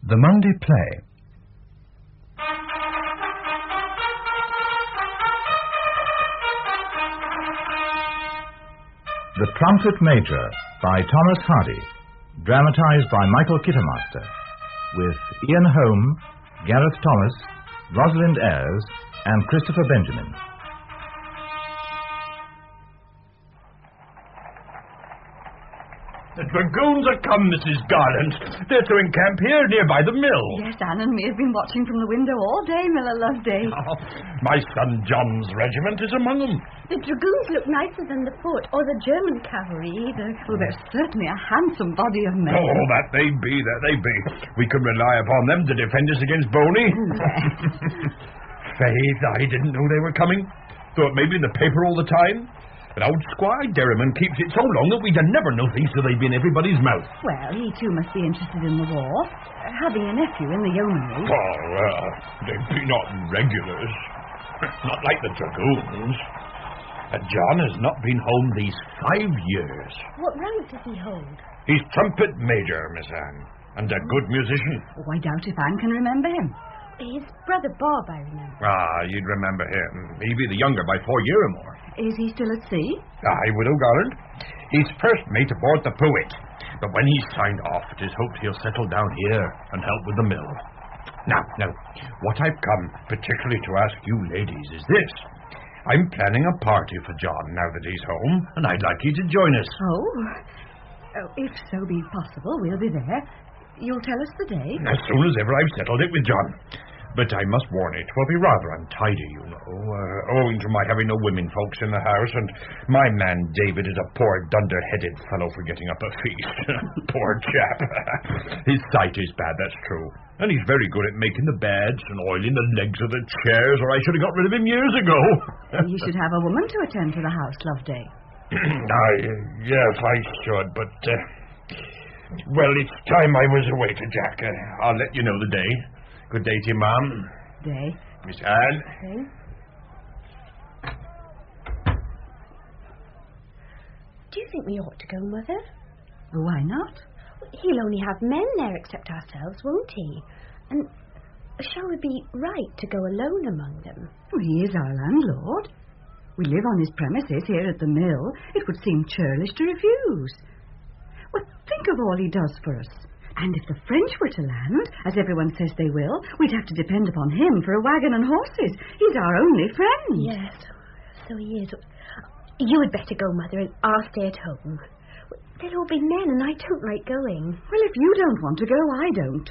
The Monday Play. The Trumpet Major by Thomas Hardy, dramatised by Michael Kittermaster, with Ian Holm, Gareth Thomas, Rosalind Ayres, and Christopher Benjamin. The dragoons are come, Mrs. Garland. They're to encamp here, near by the mill. Yes, Anne and me have been watching from the window all day, Miller Loveday. Oh, my son John's regiment is among them. The dragoons look nicer than the foot, or the German cavalry either. Well, they're certainly a handsome body of men. Oh, that they be, that they be. We can rely upon them to defend us against Boney. Faith, I didn't know they were coming. Thought maybe in the paper all the time. But old Squire Derriman keeps it so long that we'd never know things till they've been everybody's mouth. Well, he too must be interested in the war, having a nephew in the yeomanry. Oh, they be not regulars. Not like the dragoons. John has not been home these 5 years. What rank does he hold? He's Trumpet Major, Miss Anne, and a good musician. Oh, I doubt if Anne can remember him. His brother Bob, I remember. You'd remember him. He be the younger by 4 years or more. Is he still at sea? Aye, Widow Garland. He's first mate aboard the Poet. But when he's signed off, it is hoped he'll settle down here and help with the mill. Now, what I've come particularly to ask you ladies is this. I'm planning a party for John now that he's home, and I'd like you to join us. Oh, if so be possible, we'll be there. You'll tell us the day? As soon as ever I've settled it with John. But I must warn it, 'twill be rather untidy, you know, owing to my having no women folks in the house, and my man David is a poor dunder-headed fellow for getting up a feast. Poor chap. His sight is bad, that's true. And he's very good at making the beds and oiling the legs of the chairs, or I should have got rid of him years ago. You should have a woman to attend to the house, Loveday. Yes, I should, but... well, it's time I was away to Jack. I'll let you know the day. Good day to you, Ma'am. Day. Miss Anne. Day. Do you think we ought to go, Mother? Why not? He'll only have men there except ourselves, won't he? And shall we be right to go alone among them? Well, he is our landlord. We live on his premises here at the mill. It would seem churlish to refuse. Well, think of all he does for us. And if the French were to land, as everyone says they will, we'd have to depend upon him for a wagon and horses. He's our only friend. Yes, so he is. You had better go, Mother, and I'll stay at home. They'll all be men, and I don't like going. Well, if you don't want to go, I don't.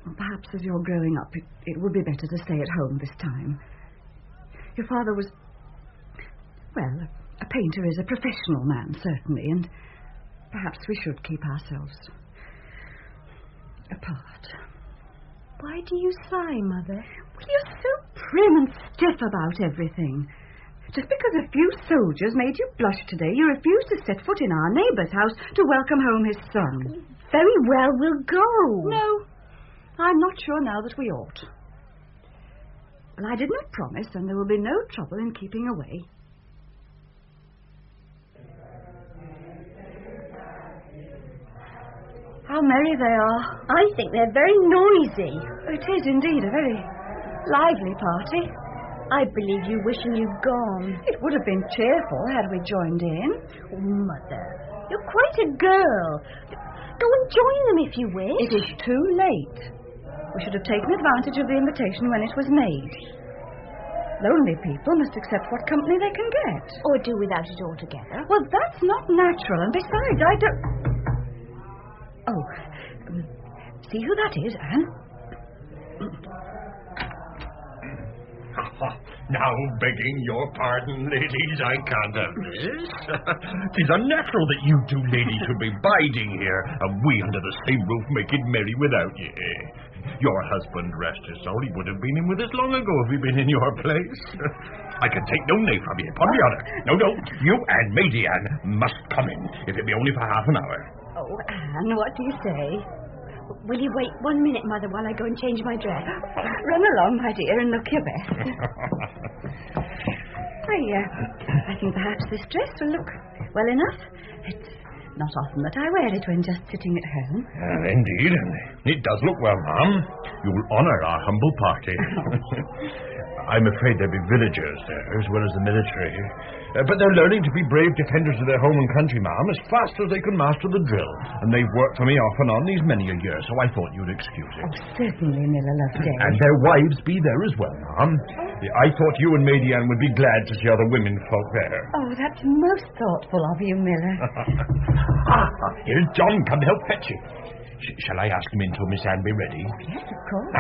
Well, perhaps as you're growing up, it would be better to stay at home this time. Your father was... well, a painter is a professional man, certainly, and... perhaps we should keep ourselves apart. Why do you sigh, Mother? Well, you're so prim and stiff about everything. Just because a few soldiers made you blush today, you refuse to set foot in our neighbour's house to welcome home his son. Very well, we'll go. No, I'm not sure now that we ought. Well, I did not promise, and there will be no trouble in keeping away. How merry they are. I think they're very noisy. It is indeed a very lively party. I believe you wishing you'd gone. It would have been cheerful had we joined in. Oh, Mother, you're quite a girl. Go and join them if you wish. It is too late. We should have taken advantage of the invitation when it was made. Lonely people must accept what company they can get. Or do without it altogether. Well, that's not natural, and besides, I don't... Oh, see who that is, Anne? Now, begging your pardon, ladies, I can't have this. 'Tis unnatural that you two ladies should be biding here, and we under the same roof making merry without ye. Your husband, rest his soul, he would have been in with us long ago if he'd been in your place. I can take no nay from you, upon the honour. No, you and Maisie Anne must come in, if it be only for half an hour. Oh, Anne, what do you say? Will you wait 1 minute, Mother, while I go and change my dress? Run along, my dear, and look your best. I think perhaps this dress will look well enough. It's not often that I wear it when just sitting at home. Indeed, and it does look well, ma'am. You'll honour our humble party. I'm afraid there'll be villagers there, as well as the military. But they're learning to be brave defenders of their home and country, ma'am, as fast as they can master the drill. And they've worked for me off and on these many a year, so I thought you'd excuse it. Oh, certainly, Miller Loveday. And their wives be there as well, ma'am. I thought you and Maidy Ann would be glad to see other women folk there. Oh, that's most thoughtful of you, Miller. Here's John come to help fetch you. Shall I ask him in till Miss Ann be ready? Yes, of course.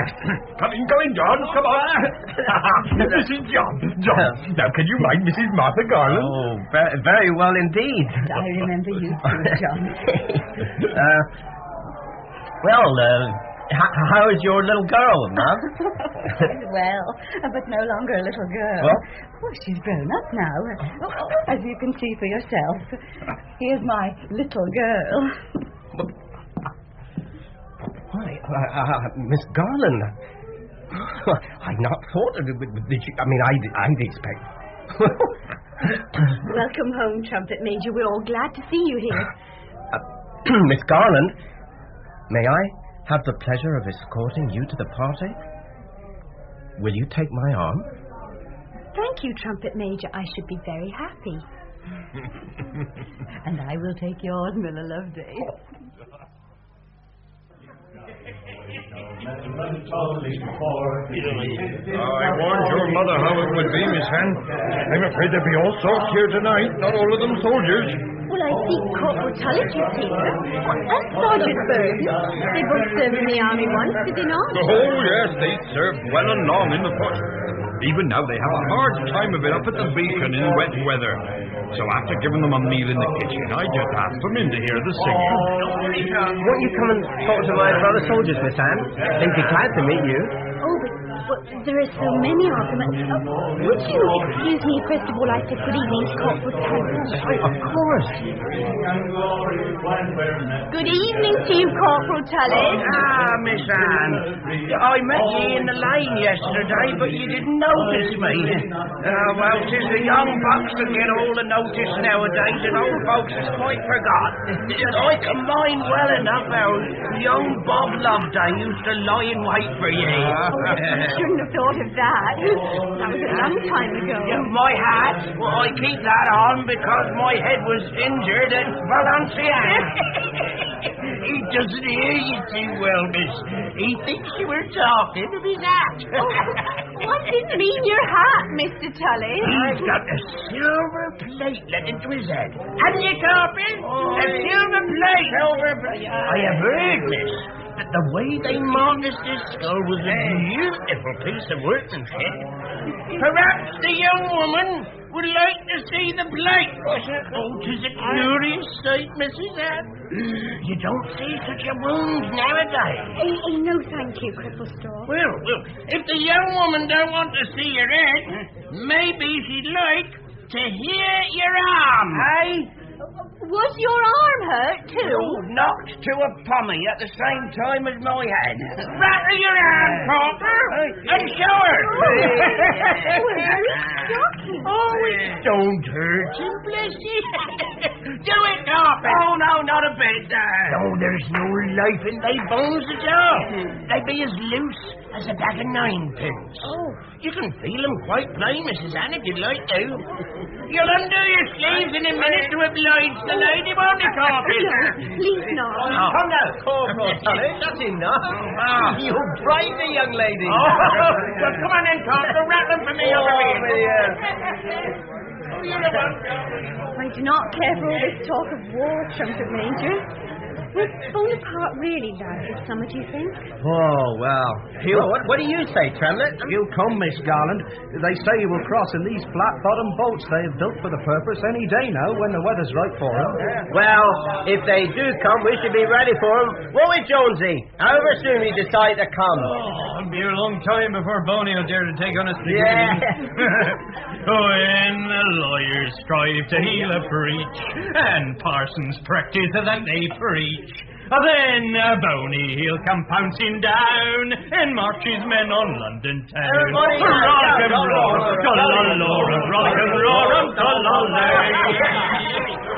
Come in, John. Come on. This is John. John, now can you mind Mrs. Martha Garland? Oh, very well indeed. I remember you too, John. How is your little girl, Mum? Well, but no longer a little girl. What? Oh, she's grown up now, as you can see for yourself. Here's my little girl. Why, Miss Garland, I'd not thought of it. I'd expect. Welcome home, Trumpet Major. We're all glad to see you here. Miss Garland, may I have the pleasure of escorting you to the party? Will you take my arm? Thank you, Trumpet Major. I should be very happy. And I will take yours, Miller Loveday. I warned your mother how it would be, Miss Ann. I'm afraid there'll be all sorts here tonight, not all of them soldiers. Well, I see Corporal Tullidge is here. And Sergeant Burns. They both served in the army once, did they not? Oh, yes, they served well and long in the foot. Even now they have a hard time of it up at the beacon in wet weather. So after giving them a meal in the kitchen, I just asked them in to hear the singing. Won't you come and talk to my brother soldiers, Miss Ann? They'd be glad to meet you. Oh, but there are so many of them. Would you excuse me, first of all, I said good evening to Corporal Tullidge. Of course. Good evening to you, Corporal Tullidge. Miss Ann. I met you in the lane yesterday, but you didn't notice me. Well, 'tis the young bucks that get all the notice nowadays, and old folks is quite forgot. I can mind well enough how young Bob Loveday used to lie in wait for you. I shouldn't have thought of that. That was a long time ago. Yeah, my hat, well, I keep that on because my head was injured at Valenciennes. He doesn't hear you too well, miss. He thinks you were talking of his hat. I didn't mean your hat, Mr. Tullidge. He's got a silver plate let into his head. Haven't you, Corporal? A silver plate. I have heard, miss, that the way they mortised his skull was a beautiful piece of workmanship. Perhaps the young woman would like to see the plate. Oh, 'tis a curious sight, Mrs. Ann. You don't see such a wound nowadays. No, thank you, Cripplestraw. Well, if the young woman don't want to see your head, maybe she'd like to hear your arm. Hey? Was your arm hurt, too? Oh, knocked to a pommy at the same time as my head. Rattle your arm, Corporal, and show her. Very shocking. Oh, it don't hurt him, bless you. Do it, Corporal. Oh, no, not a bit. Oh, there's no life in they bones at all. They be as loose as a bag of ninepins. Oh. You can feel them quite plain, Mrs. Ann, if you'd like to. You'll undo your sleeves in a minute to oblige the lady, won't you, Corporal? No, please not. Oh, come now, Corporal Tullidge, that's enough. You frighten the young lady. Well, come on then, Corporal, rattle for me over here. I do not care for all this talk of war, Trumpet Major. Was Bonaparte really like this summer, do you think? Oh, well. What do you say, Tremlett? He'll come, Miss Garland. They say he will cross in these flat-bottomed boats they have built for the purpose any day now when the weather's right for him. Well, if they do come, we should be ready for them. Won't we, Jonesy? However soon we decide to come. Oh, it'll be a long time before Boney will dare to take on a stick. Yeah. When the lawyers strive to heal a breach, and parsons practice that they preach, then Boney, he'll come pouncing down and march his men on London town. Everybody, rock and roll, rock and roll,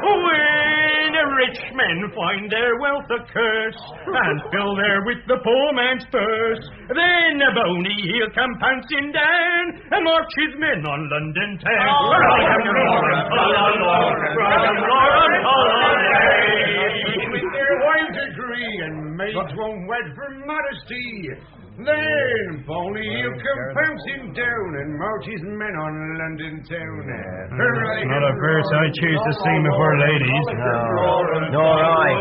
When a rich men find their wealth a curse and fill there with the poor man's purse. Then a bony he'll come pouncing down and march his men on London town. With their wives agree and maids won't wed for modesty. Then Boney he'll come pouncing down and march his men on London town. Not a verse I choose to sing before ladies. Nor I.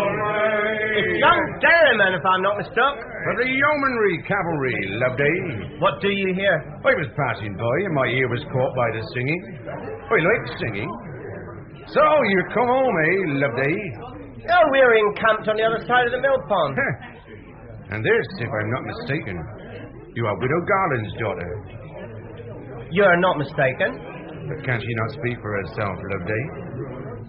It's young Derriman, if I'm not mistaken. For the yeomanry cavalry, Loveday. What do you hear? I was passing by and my ear was caught by the singing. I like singing. So you come home, Loveday? Oh, we're encamped on the other side of the mill pond. And this, if I'm not mistaken, you are Widow Garland's daughter. You're not mistaken. But can she not speak for herself, Loveday?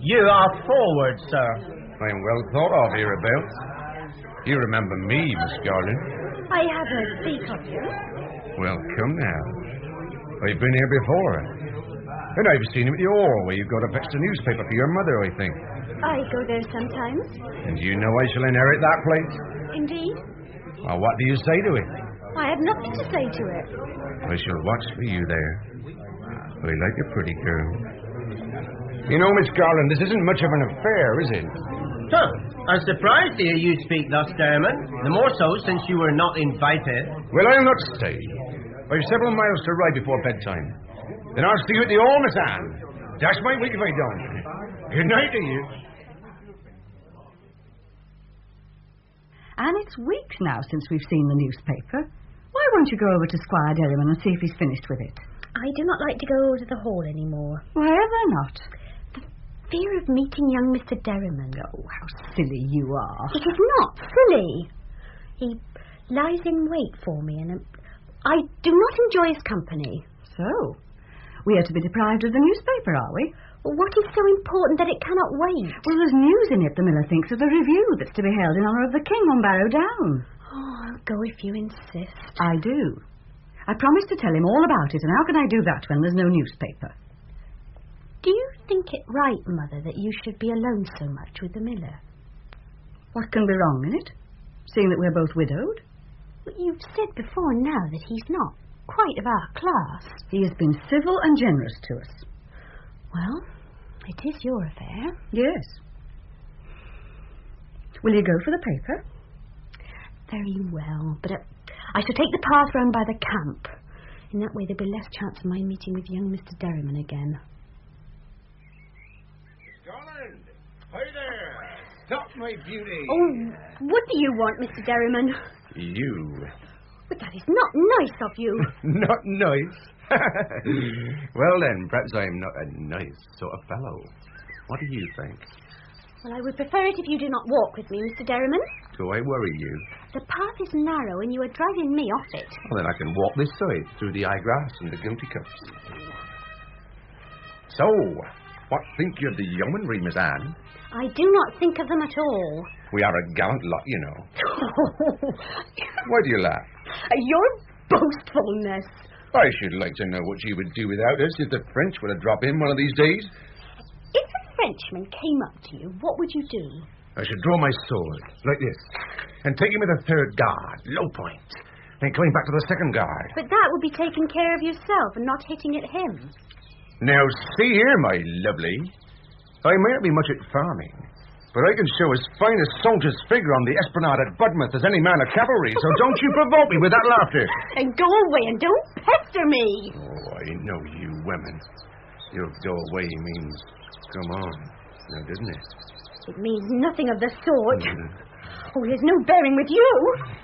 You are forward, sir. I am well thought of hereabouts. You remember me, Miss Garland? I have heard speak of you. Well, come now. I've been here before. And I've seen him at the Orr, where you've got a extra newspaper for your mother, I think. I go there sometimes. And you know I shall inherit that place? Indeed. Well, what do you say to it? I have nothing to say to it. I shall watch for you there. I like a pretty girl. You know, Miss Garland, this isn't much of an affair, is it? Huh. I'm surprised to hear you speak thus, Derriman. The more so since you were not invited. Well, I'll not stay. I've several miles to ride before bedtime. Then I'll see you at the Orr, Miss Anne. Dash my wig if I don't. Good night to you. And it's weeks now since we've seen the newspaper. Why won't you go over to Squire Derriman and see if he's finished with it? I do not like to go over to the hall anymore. Why ever not? Fear of meeting young Mr. Derriman. Oh, how silly you are. It is not silly. He lies in wait for me, and I do not enjoy his company. So, we are to be deprived of the newspaper, are we? Well, what is so important that it cannot wait? Well, there's news in it, the miller thinks, of the review that's to be held in honour of the king on Barrow Down. Oh, I'll go if you insist. I do. I promised to tell him all about it, and how can I do that when there's no newspaper? Do you think it right, Mother, that you should be alone so much with the miller? What can be wrong in it, seeing that we're both widowed? Well, you've said before now that he's not quite of our class. He has been civil and generous to us. Well, it is your affair. Yes. Will you go for the paper? Very well, but I shall take the path round by the camp. In that way there'll be less chance of my meeting with young Mr. Derriman again. Garland! Hi there! Stop, my beauty! Oh, what do you want, Mr. Derriman? You. But that is not nice of you. Not nice? Well then, perhaps I'm not a nice sort of fellow. What do you think? Well, I would prefer it if you do not walk with me, Mr. Derriman. Do I worry you? The path is narrow and you are driving me off it. Well, then I can walk this side through the high grass and the guilty cups. So, what think you of the yeomanry, Miss Anne? I do not think of them at all. We are a gallant lot, you know. Why do you laugh? Your boastfulness. I should like to know what you would do without us if the French were to drop in one of these days. If a Frenchman came up to you, what would you do? I should draw my sword, like this, and take him with a third guard, low point, then coming back to the second guard. But that would be taking care of yourself and not hitting at him. Now, see here, my lovely. I may not be much at farming, but I can show as fine a soldier's figure on the esplanade at Budmouth as any man of cavalry, so don't you provoke me with that laughter. And go away and don't pester me. Oh, I know you women. Your go away means come on, now doesn't it? It means nothing of the sort. Oh, there's no bearing with you.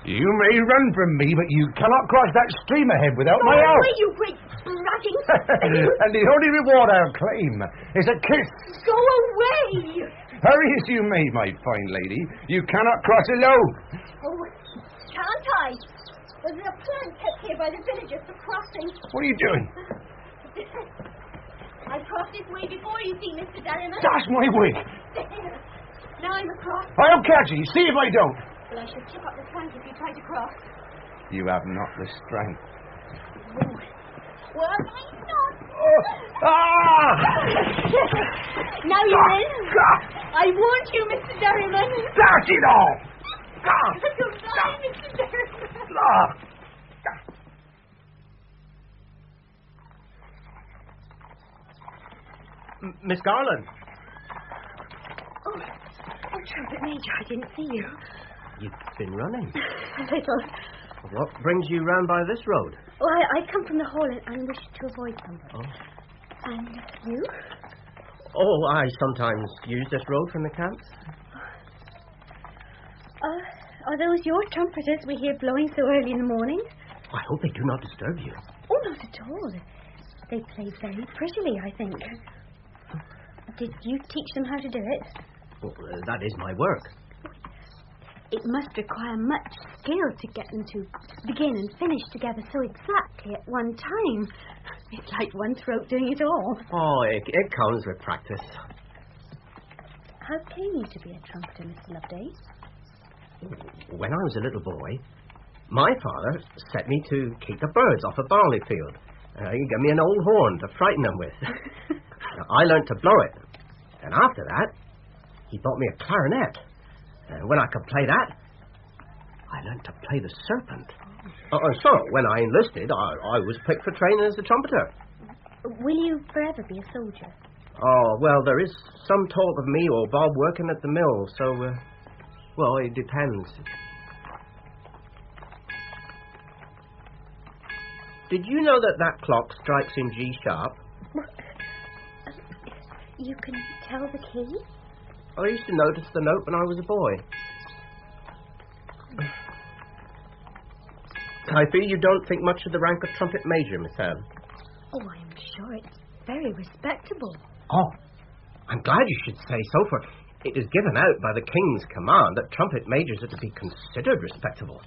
You may run from me, but you cannot cross that stream ahead without my help. Away, you great bragging... And the only reward I'll claim is a kiss. Go away. Hurry as you may, my fine lady. You cannot cross alone. Oh, can't I? There's a plank kept here by the villagers for crossing. What are you doing? I crossed this way before, you see, Mr. Derriman. Dash my wig. There. Now I'm across. I'll catch you. See if I don't. Well, I should chip up the plank if you try to cross. You have not the strength. Oh, Well, I'm not. Ah! Now you're in. I warned you, Mr. Derriman. Dash it off! Goodbye, Mr. Derriman. Miss Garland. Oh, Trumpet Major, I didn't see you. You've been running. A little. What brings you round by this road? Well, I come from the hall and wish to avoid somebody. Oh. And you? Oh, I sometimes use this road from the camps. Are those your trumpeters we hear blowing so early in the morning? I hope they do not disturb you. Oh, not at all. They play very prettily, I think. Did you teach them how to do it? Well, that is my work. It must require much skill to get them to begin and finish together so exactly at one time. It's like one throat doing it all. Oh, it comes with practice. How came you to be a trumpeter, Mr. Loveday? When I was a little boy, my father set me to keep the birds off a barley field. He gave me an old horn to frighten them with. I learned to blow it. And after that, he bought me a clarinet. And when I could play that, I learned to play the serpent. So, when I enlisted, I was picked for training as a trumpeter. Will you forever be a soldier? Oh, well, there is some talk of me or Bob working at the mill, so, well, it depends. Did you know that clock strikes in G sharp? You can tell the key? I used to notice the note when I was a boy. I fear you don't think much of the rank of Trumpet Major, Miss Anne. Oh, I am sure it's very respectable. Oh, I'm glad you should say so, for it is given out by the King's command that Trumpet Majors are to be considered respectable.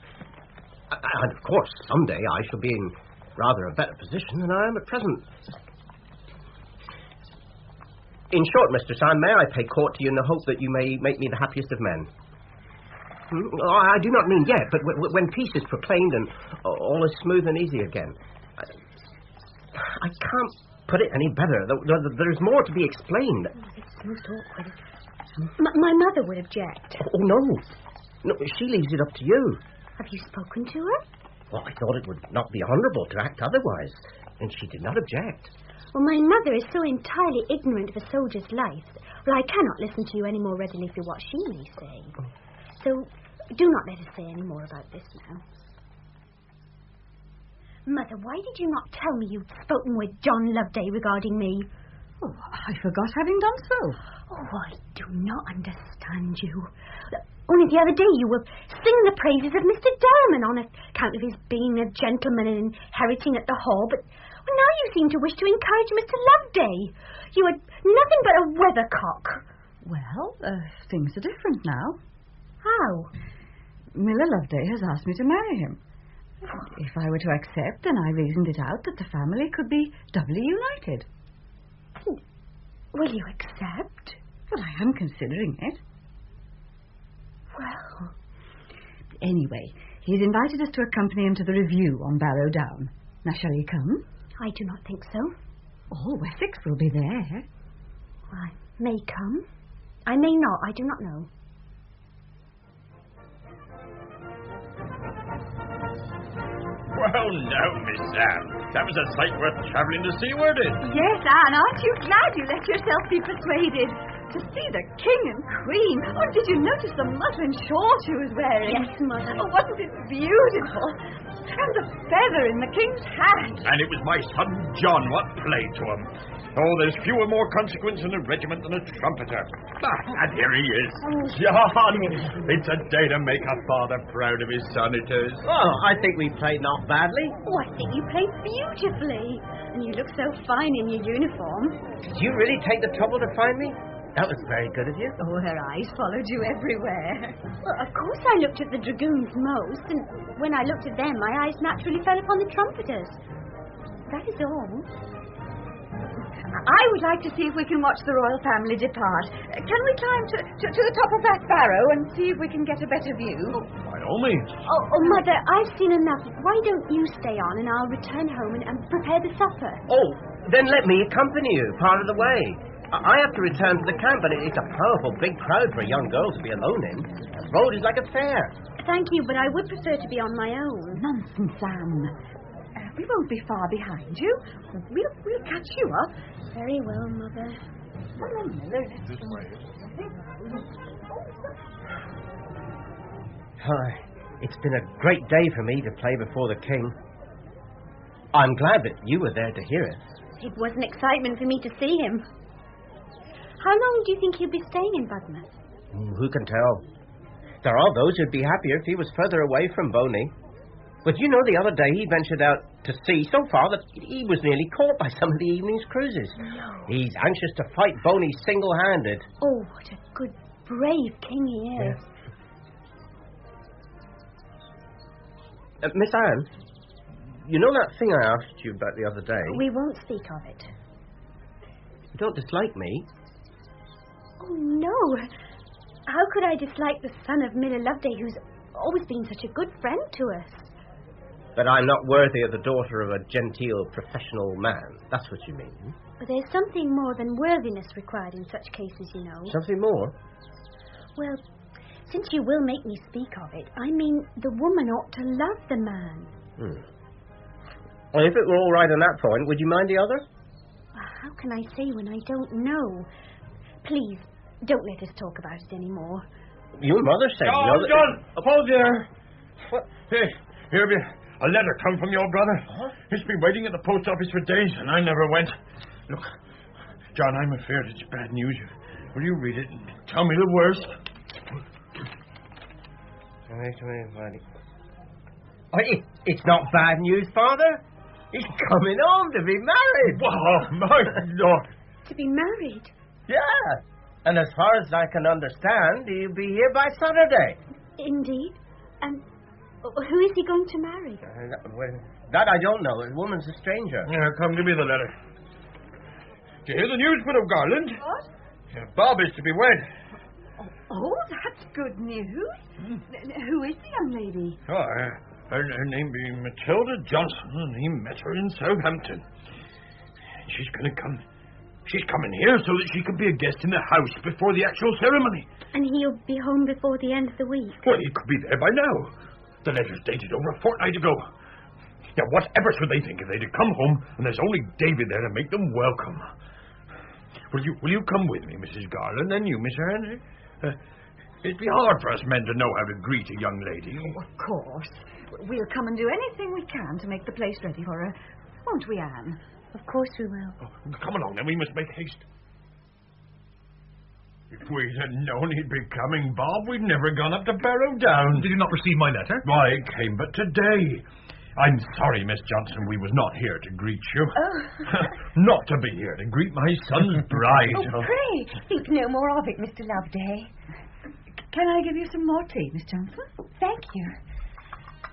And, of course, someday I shall be in rather a better position than I am at present. In short, Mr. Sam, may I pay court to you in the hope that you may make me the happiest of men? I do not mean yet, but when peace is proclaimed and all is smooth and easy again. I can't put it any better. There's more to be explained. Oh, it's most awkward. My mother would object. Oh, no. No, she leaves it up to you. Have you spoken to her? Well, I thought it would not be honourable to act otherwise, and she did not object. Well, my mother is so entirely ignorant of a soldier's life. Well, I cannot listen to you any more readily for what she may say. So, do not let us say any more about this now. Mother, why did you not tell me you'd spoken with John Loveday regarding me? Oh, I forgot having done so. Oh, I do not understand you. Only the other day you were singing the praises of Mr. Derriman on account of his being a gentleman and inheriting at the Hall, but now you seem to wish to encourage Mr. Loveday. You are nothing but a weathercock. Well, things are different now. How? Miller Loveday has asked me to marry him. If I were to accept, then I reasoned it out that the family could be doubly united. Will you accept? Well, I am considering it. Well... Anyway, he's invited us to accompany him to the review on Barrow Down. Now, shall you come? I do not think so. All Wessex will be there. I may come. I may not. I do not know. Well, now, Miss Anne, that was a sight worth travelling to see, weren't it? Yes, Anne, aren't you glad you let yourself be persuaded? To see the King and Queen. Oh, did you notice the muslin shawl she was wearing? Yes, Mother. Oh, wasn't it beautiful? And the feather in the King's hat. And it was my son John what played to him. Oh, there's fewer more consequence in a regiment than a trumpeter. And here he is. John, it's a day to make a father proud of his son, it is. Oh, I think we played not badly. Oh, I think you played beautifully. And you look so fine in your uniform. Did you really take the trouble to find me? That was very good of you. Oh, her eyes followed you everywhere. Well, of course I looked at the dragoons most, and when I looked at them, my eyes naturally fell upon the trumpeters. That is all. I would like to see if we can watch the royal family depart. Can we climb to the top of that barrow and see if we can get a better view? By by all means. Oh, Mother, I've seen enough. Why don't you stay on and I'll return home and prepare the supper? Oh, then let me accompany you part of the way. I have to return to the camp, but it's a powerful big crowd for a young girl to be alone in. The road is like a fair. Thank you, but I would prefer to be on my own. Nonsense, Anne. We won't be far behind you. We'll catch you up. Very well, Mother. Come on, Miller. This way. It's been a great day for me to play before the king. I'm glad that you were there to hear it. It was an excitement for me to see him. How long do you think he'll be staying in Budmouth? Who can tell? There are those who'd be happier if he was further away from Boney. But you know, the other day he ventured out to sea so far that he was nearly caught by some of the evening's cruises. No. He's anxious to fight Boney single-handed. Oh, what a good, brave king he is. Miss Anne, you know that thing I asked you about the other day? We won't speak of it. You don't dislike me? Oh, no. How could I dislike the son of Miller Loveday, who's always been such a good friend to us? But I'm not worthy of the daughter of a genteel professional man. That's what you mean. But there's something more than worthiness required in such cases, you know. Something more? Well, since you will make me speak of it, I mean the woman ought to love the man. Well, if it were all right on that point, would you mind the other? How can I say when I don't know? Please, don't let us talk about it anymore. Your mother said... John, hold there. What? Hey, here be a letter come from your brother. He's been waiting at the post office for days, and I never went. Look, John, I'm afraid it's bad news. Will you read it and tell me the worst? It's not bad news, Father. He's coming home to be married. Oh, my Lord. To be married? Yeah. And as far as I can understand, he'll be here by Saturday. Indeed. And who is he going to marry? That I don't know. The woman's a stranger. Come, give me the letter. Do you hear the news, Widow Garland? What? Bob is to be wed. Oh, that's good news. Who is the young lady? Oh, her name be Matilda Johnson, and he met her in Southampton. She's going to come. She's coming here so that she can be a guest in the house before the actual ceremony. And he'll be home before the end of the week. Well, he could be there by now. The letter's dated over a fortnight ago. Now, whatever should they think if they'd have come home and there's only David there to make them welcome? Will you come with me, Mrs. Garland, and you, Miss Anne? It'd be hard for us men to know how to greet a young lady. Oh, of course. We'll come and do anything we can to make the place ready for her. Won't we, Anne? Of course we will. Oh, come along, then. We must make haste. If we'd had known he'd be coming, Bob, we'd never gone up to Barrow Down. Did you not receive my letter? Why, it came but today. I'm sorry, Miss Johnson, we was not here to greet you. Oh. Not to be here to greet my son's bride. Oh, pray, think no more of it, Mr. Loveday. Can I give you some more tea, Miss Johnson? Thank you.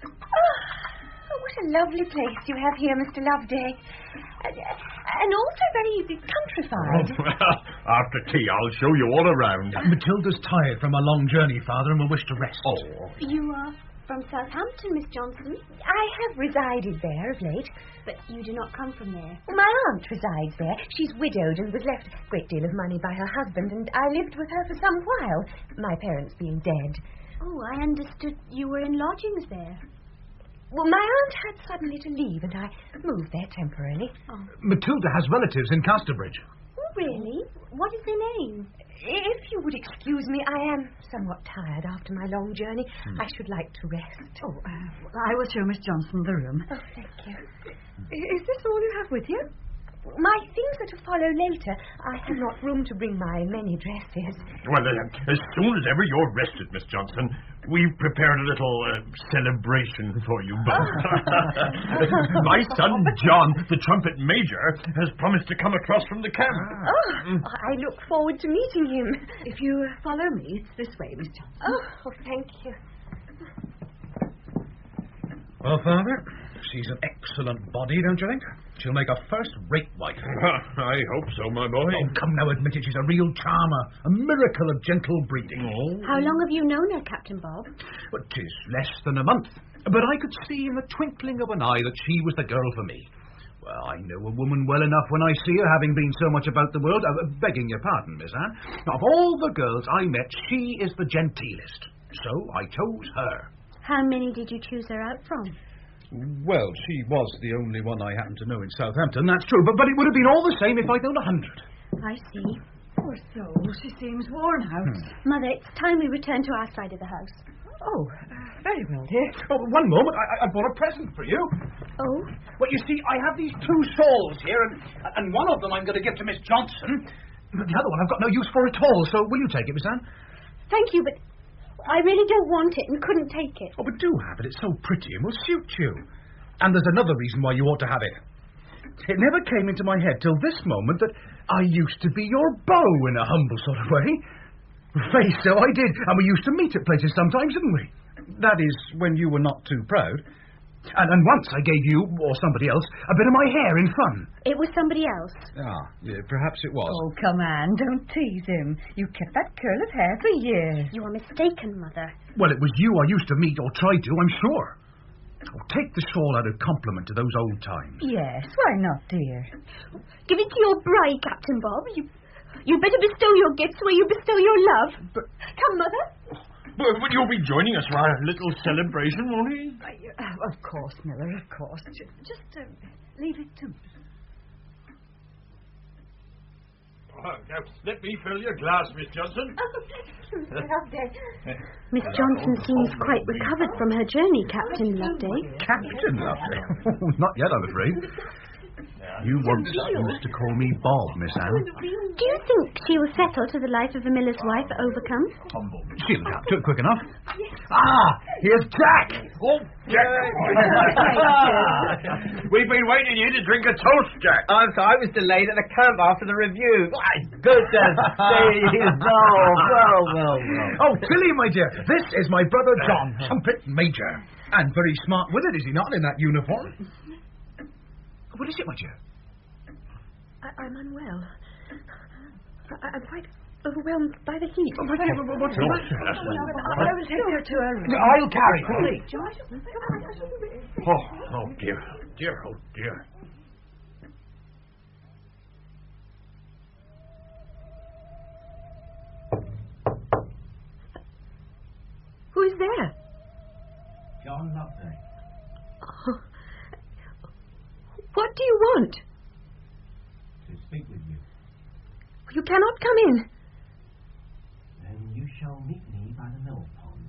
Oh, what a lovely place you have here, Mr. Loveday. And also very countrified. Well, after tea, I'll show you all around. Matilda's tired from a long journey, Father, and will wish to rest. Oh. You are from Southampton, Miss Johnson? I have resided there of late. But you do not come from there. My aunt resides there. She's widowed and was left a great deal of money by her husband, and I lived with her for some while, my parents being dead. Oh, I understood you were in lodgings there. Well, my aunt had suddenly to leave, and I moved there temporarily. Oh. Matilda has relatives in Casterbridge. Oh, really? What is their name? If you would excuse me, I am somewhat tired after my long journey. I should like to rest. Oh, I will show Miss Johnson the room. Oh, thank you. Is this all you have with you? My things are to follow later. I have not room to bring my many dresses. Well, as soon as ever you're rested, Miss Johnson, we've prepared a little celebration for you both. My son, John, the Trumpet Major, has promised to come across from the camp. Oh, I look forward to meeting him. If you follow me, it's this way, Miss Johnson. Oh, thank you. Well, Father, She's an excellent body, don't you think? She'll make a first-rate wife. I hope so, my boy. Oh, come now, admit it. She's a real charmer. A miracle of gentle breeding. Oh. How long have you known her, Captain Bob? But 'tis less than a month. But I could see in the twinkling of an eye that she was the girl for me. Well, I know a woman well enough when I see her, having been so much about the world. Begging your pardon, Miss Anne. Of all the girls I met, she is the genteelest. So I chose her. How many did you choose her out from? Well, she was the only one I happened to know in Southampton, that's true. But it would have been all the same if I'd known 100. I see. Poor soul, she seems worn out. Mother, it's time we return to our side of the house. Oh, very well, dear. Oh, one moment. I bought a present for you. Oh? Well, you see, I have these 2 shawls here, and one of them I'm going to give to Miss Johnson. But the other one I've got no use for at all, so will you take it, Miss Anne? Thank you, but I really don't want it and couldn't take it. Oh, but do have it. It's so pretty and will suit you. And there's another reason why you ought to have it. It never came into my head till this moment that I used to be your beau in a humble sort of way. Faith, so I did. And we used to meet at places sometimes, didn't we? That is, when you were not too proud. And once I gave you, or somebody else, a bit of my hair in fun. It was somebody else. Ah, yeah, perhaps it was. Oh, come on, don't tease him. You kept that curl of hair for years. You are mistaken, Mother. Well, it was you I used to meet, or tried to, I'm sure. Oh, take the shawl out of compliment to those old times. Yes, why not, dear? Give it to your bride, Captain Bob. You better bestow your gifts where you bestow your love. But... Come, Mother. Will you be joining us for our little celebration, won't you? Of course, Miller, of course. Just leave it to me. Oh, now, let me fill your glass, Miss Johnson. Miss Johnson seems quite recovered from her journey, Captain Loveday. Captain Loveday? Not yet, I'm afraid. You once used to call me Bob, Miss Anne. Do you think she will settle to the life of a miller's wife at Overcombe? She'll adapt to it quick enough. Ah, here's Jack. Oh, Jack. We've been waiting here to drink a toast, Jack. I'm sorry, I was delayed at the camp after the review. Why, good to see you. Well. Oh, Tilly, my dear, this is my brother John, Trumpet Major. And very smart with it, is he not, in that uniform? What is it, my dear? I'm unwell. I'm quite overwhelmed by the heat. Oh, my dear, what's the matter? I will take her to her. I'll carry her. George? Oh, dear. Oh, dear. Who is there? John Loveday. Oh. What do you want? To speak with you. You cannot come in. Then you shall meet me by the mill pond.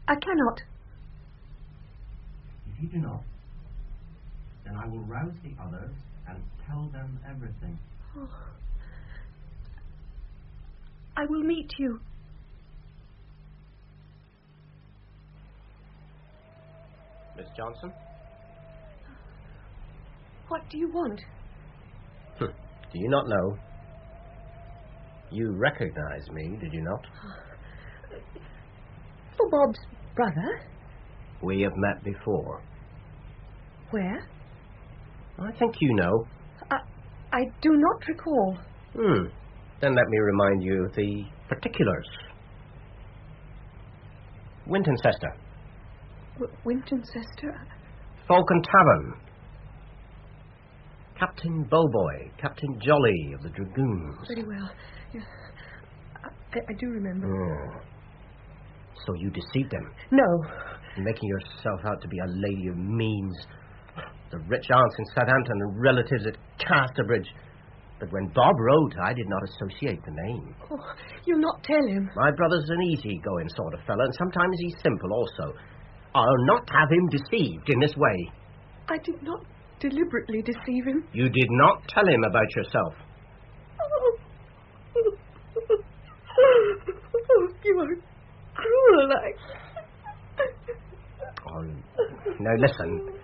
I cannot. If you do not, then I will rouse the others and tell them everything. Oh. I will meet you. Miss Johnson? What do you want? Do you not know? You recognize me, did you not? For Bob's brother? We have met before. Where? I think you know. I do not recall. Then let me remind you of the particulars. Wintoncester. Wintoncester? Falcon Tavern. Captain Bowboy, Captain Jolly of the Dragoons. Very well. Yes. I do remember. Oh. So you deceived him? No. Making yourself out to be a lady of means. The rich aunts in Southampton and relatives at Casterbridge. But when Bob wrote, I did not associate the name. Oh, you'll not tell him. My brother's an easy-going sort of fellow, and sometimes he's simple also. I'll not have him deceived in this way. I did not deliberately deceive him. You did not tell him about yourself. Oh, you are cruel. Now listen.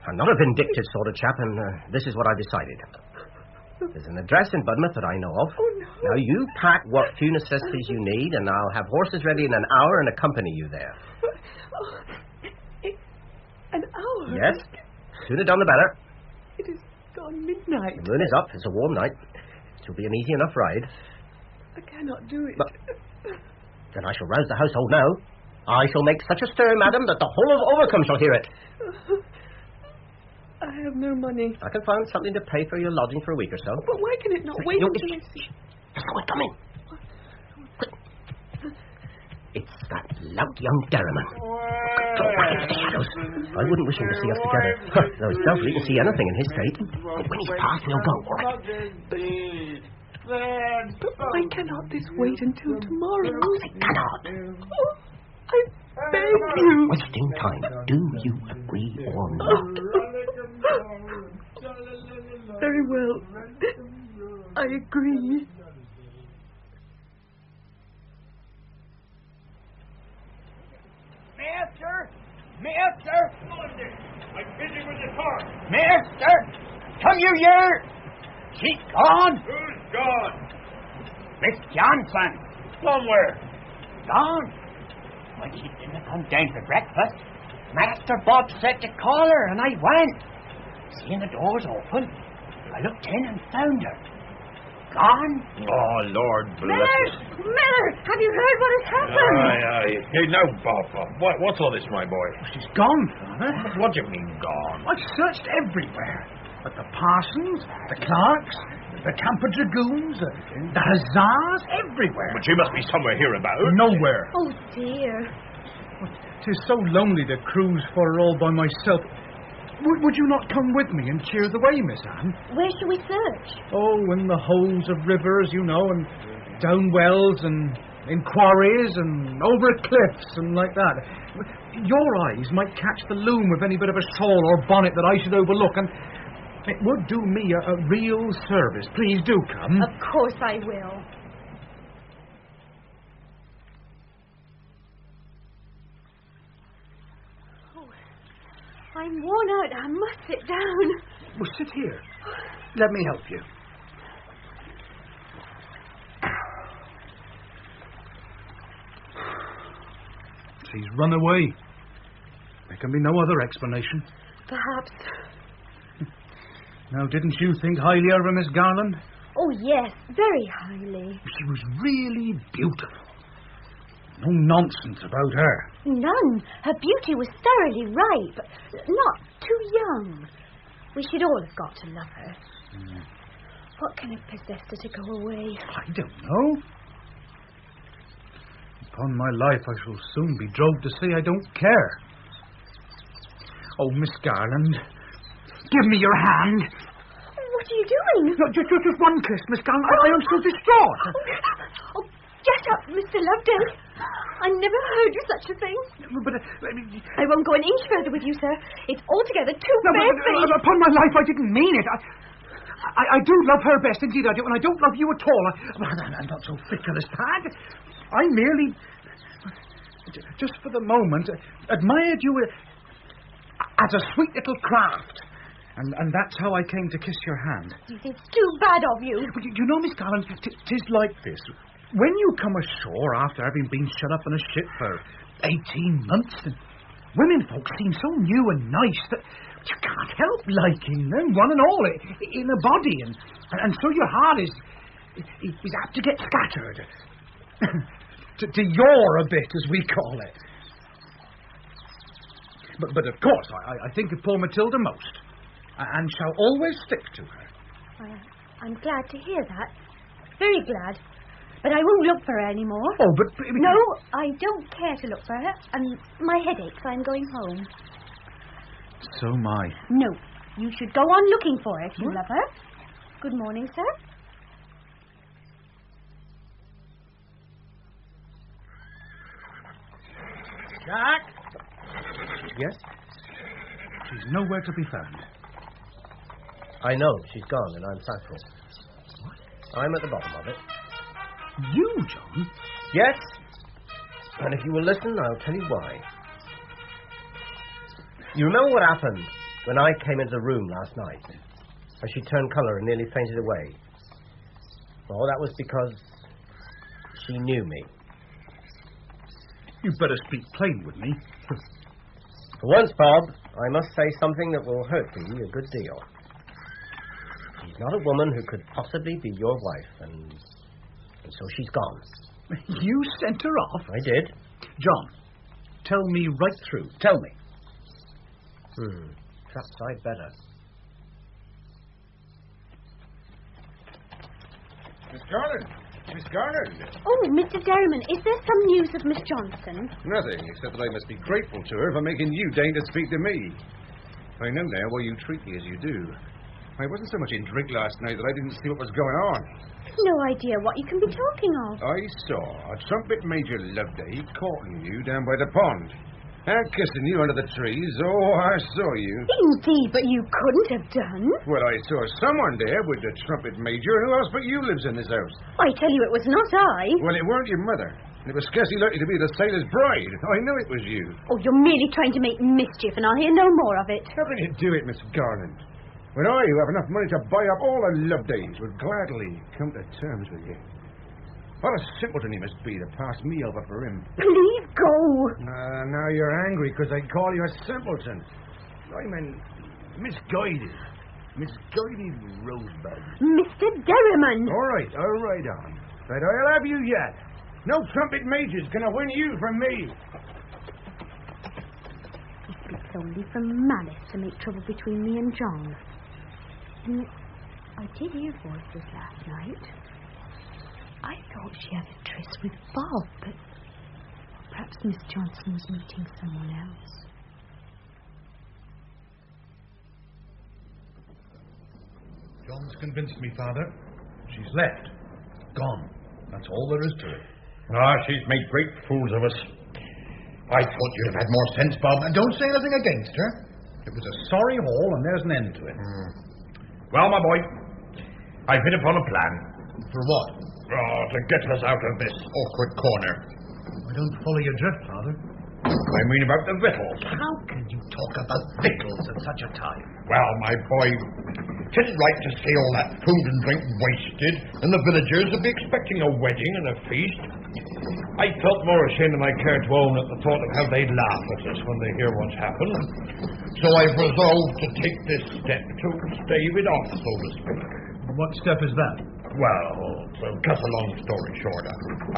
I'm not a vindictive sort of chap, and this is what I've decided. There's an address in Budmouth that I know of. Oh, no. Now you pack what few necessities you need, and I'll have horses ready in an hour and accompany you there. Yes. Sooner done the better. It is gone midnight. The moon is up. It's a warm night. It'll be an easy enough ride. I cannot do it. But then I shall rouse the household now. I shall make such a stir, madam, that the whole of Overcombe shall hear it. I have no money. I can find something to pay for your lodging for a week or so. But why can it not wait No, until I see... There's someone coming. Quick. It's that lout young Derriman. Draw back into the shadows. I wouldn't wish him to see us together. Though it's doubtful he can see anything in his state. But when he's past, we'll go, all right? But why cannot this wait until tomorrow? Because it cannot. Oh, I beg you. Wasting time. Do you agree or not? Very well. I agree. Mister! I'm busy with the car. Mister! Come you here! She's gone? Who's gone? Miss Johnson. Somewhere. Gone? When she didn't come down for breakfast, Master Bob said to call her, and I went. Seeing the doors open, I looked in and found her. Gone? Oh, Lord bless us. Miller, have you heard what has happened? Aye. Hey, now, Bob. What's all this, my boy? She's gone, Father. What do you mean, gone? I've searched everywhere. At the parsons, the clerks, the camper dragoons, the hussars, everywhere. But she must be somewhere hereabouts. Nowhere. Oh, dear. 'Tis so lonely to cruise for her all by myself. Would you not come with me and cheer the way, Miss Anne? Where shall we search? Oh, in the holes of rivers, you know, and down wells and in quarries and over cliffs and like that. Your eyes might catch the loom of any bit of a shawl or bonnet that I should overlook, and it would do me a real service. Please do come. Of course I will. I'm worn out. I must sit down. Well, sit here. Let me help you. She's run away. There can be no other explanation. Perhaps. Now, didn't you think highly of her, Miss Garland? Oh, yes, very highly. She was really beautiful. No nonsense about her. None. Her beauty was thoroughly ripe, not too young. We should all have got to love her. What can have possessed her to go away? I don't know. Upon my life, I shall soon be drove to say I don't care. Oh, Miss Garland, give me your hand. What are you doing? No, just one kiss, Miss Garland. I am so distraught. Oh, get up, Mr. Loveday. I never heard of such a thing. But I won't go an inch further with you, sir. It's altogether too barefaced. Upon my life, I didn't mean it. I do love her best, indeed I do, and I don't love you at all. I'm not so fickle as that. I merely, just for the moment, admired you as a sweet little craft. And that's how I came to kiss your hand. It's too bad of you. But you know, Miss Garland, 'tis like this. When you come ashore after having been shut up in a ship for 18 months, women folks seem so new and nice that you can't help liking them, one and all, in a body. And so your heart is apt to get scattered. to yaw a bit, as we call it. But of course, I think of poor Matilda most, and shall always stick to her. I'm glad to hear that. Very glad. But I won't look for her anymore. Oh, but... No, I don't care to look for her. And my head aches. I'm going home. So am I. No, you should go on looking for her if you love her. Good morning, sir. Jack? Yes? She's nowhere to be found. I know. She's gone, and I'm thankful. I'm at the bottom of it. You, John? Yes. And if you will listen, I'll tell you why. You remember what happened when I came into the room last night? And she turned colour and nearly fainted away. Well, that was because she knew me. You'd better speak plain with me. For once, Bob, I must say something that will hurt thee a good deal. She's not a woman who could possibly be your wife, and so she's gone. You sent her off? I did. John, tell me right through. Tell me. Perhaps I'd better. Miss Garland! Miss Garland! Oh, Mr. Derriman, is there some news of Miss Johnson? Nothing, except that I must be grateful to her for making you deign to speak to me. I know now why you treat me as you do. I wasn't so much in drink last night that I didn't see what was going on. No idea what you can be talking of. I saw Trumpet Major Loveday courting you down by the pond. And kissing you under the trees. Oh, I saw you. Indeed, but you couldn't have done. Well, I saw someone there with the Trumpet Major. Who else but you lives in this house? I tell you, it was not I. Well, it weren't your mother. It was scarcely likely to be the sailor's bride. I know it was you. Oh, you're merely trying to make mischief, and I'll hear no more of it. How can you do it, Miss Garland? When I, who have enough money to buy up all the Lovedays, would gladly come to terms with you. What a simpleton he must be to pass me over for him. Please go. Now you're angry because I call you a simpleton. I mean, misguided. Misguided rosebud. Mr. Derriman. All right on. But I'll have you yet. No Trumpet Major's going to win you from me. He speaks only from malice to make trouble between me and John. And I did hear voices last night. I thought she had a tryst with Bob, but perhaps Miss Johnson was meeting someone else. John's convinced me, Father. She's left. Gone. That's all there is to it. She's made great fools of us. I thought you'd have had more sense, Bob. And don't say anything against her. It was a sorry haul, and there's an end to it. Well, my boy, I've hit upon a plan. For what? To get us out of this awkward corner. I don't follow your drift, Father. I mean about the victuals. How can you talk about victuals at such a time? Well, my boy, 'tisn't right to see all that food and drink wasted, and the villagers will be expecting a wedding and a feast. I felt more ashamed than I cared to own at the thought of how they'd laugh at us when they hear what's happened. So I've resolved to take this step to stave it off, so to speak. What step is that? Well, to cut a long story short,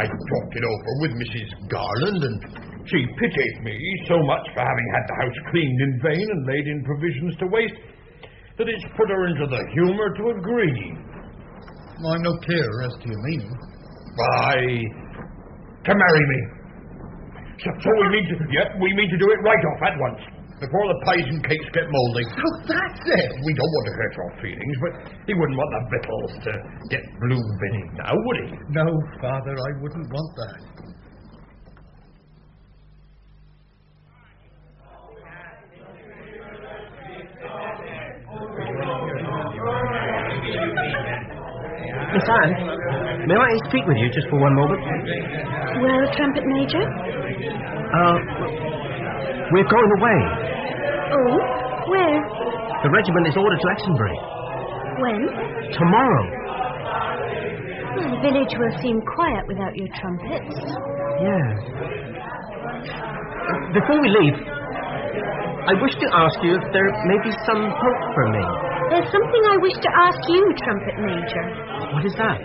I talked it over with Mrs. Garland, and she pitied me so much for having had the house cleaned in vain and laid in provisions to waste that it's put her into the humour to agree. I'm no clearer as to your meaning. To marry me. So we mean to do it right off at once, before the pies and cakes get mouldy. So that's it. We don't want to hurt your feelings, but he wouldn't want the victuals to get blue binning now, would he? No, Father, I wouldn't want that. Miss Anne, may I speak with you just for one moment? Well, Trumpet Major? We're going away. Oh, where? The regiment is ordered to Exonbury. When? Tomorrow. Well, the village will seem quiet without your trumpets. Yes. Before we leave, I wish to ask you if there may be some hope for me. There's something I wish to ask you, Trumpet Major. What is that?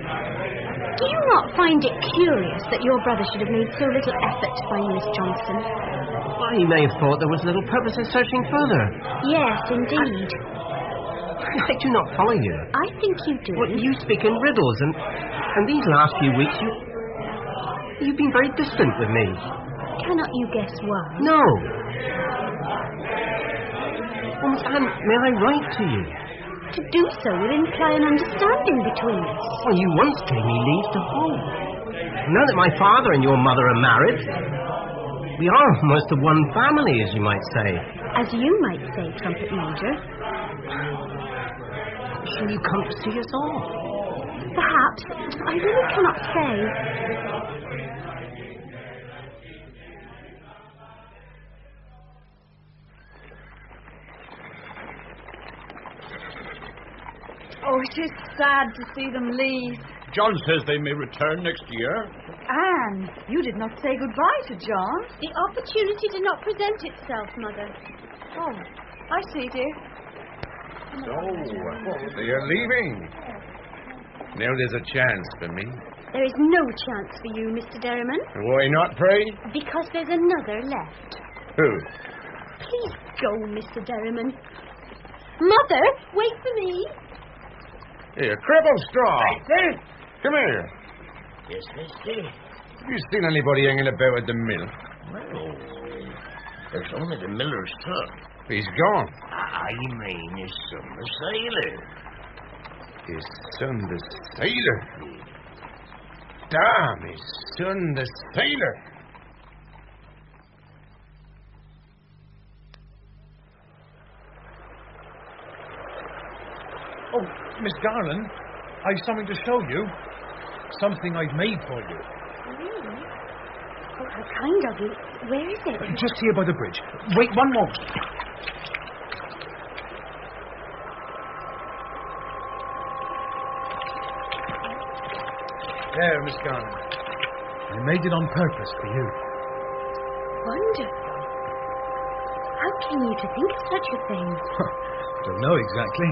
Do you not find it curious that your brother should have made so little effort to find Miss Johnson? Well, he may have thought there was little purpose in searching further. Yes, indeed. I do not follow you. I think you do. Well, you speak in riddles, and these last few weeks you've been very distant with me. Cannot you guess why? No. Well, Miss Anne, may I write to you? To do so would imply an understanding between us. Well, you once gave me leave to hope. Now that my father and your mother are married, we are almost of one family, as you might say. As you might say, Trumpet Major. Shall you come to see us all? Perhaps. I really cannot say. Oh, it is sad to see them leave. John says they may return next year. Anne, you did not say goodbye to John. The opportunity did not present itself, Mother. Oh, I see, dear. So you're leaving? Now there's a chance for me. There is no chance for you, Mr. Derriman. Why not, pray? Because there's another left. Who? Please go, Mr. Derriman. Mother, wait for me. Here, Cripple Straw. Mister? Come here. Yes, mister. Have you seen anybody hanging about at the mill? Well, there's only the miller's son. He's gone. I mean his son, the sailor. His son, the sailor. Damn, his son, the sailor. Oh, Miss Garland, I've something to show you. Something I've made for you. Really? Oh, how kind of you. Where is it? Just here by the bridge. Wait one moment. There, Miss Garland. I made it on purpose for you. Wonderful. How came you to think of such a thing? Don't know exactly.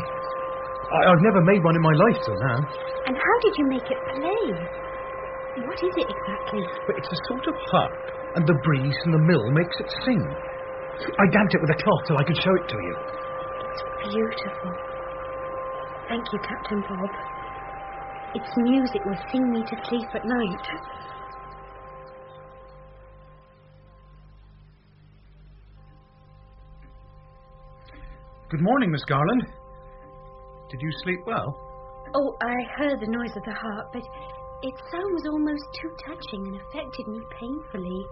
I've never made one in my life till now. And how did you make it play? What is it exactly? But it's a sort of harp, and the breeze from the mill makes it sing. I damped it with a cloth so I could show it to you. It's beautiful. Thank you, Captain Bob. Its music will sing me to sleep at night. Good morning, Miss Garland. Did you sleep well? Oh, I heard the noise of the harp, but its sound was almost too touching and affected me painfully.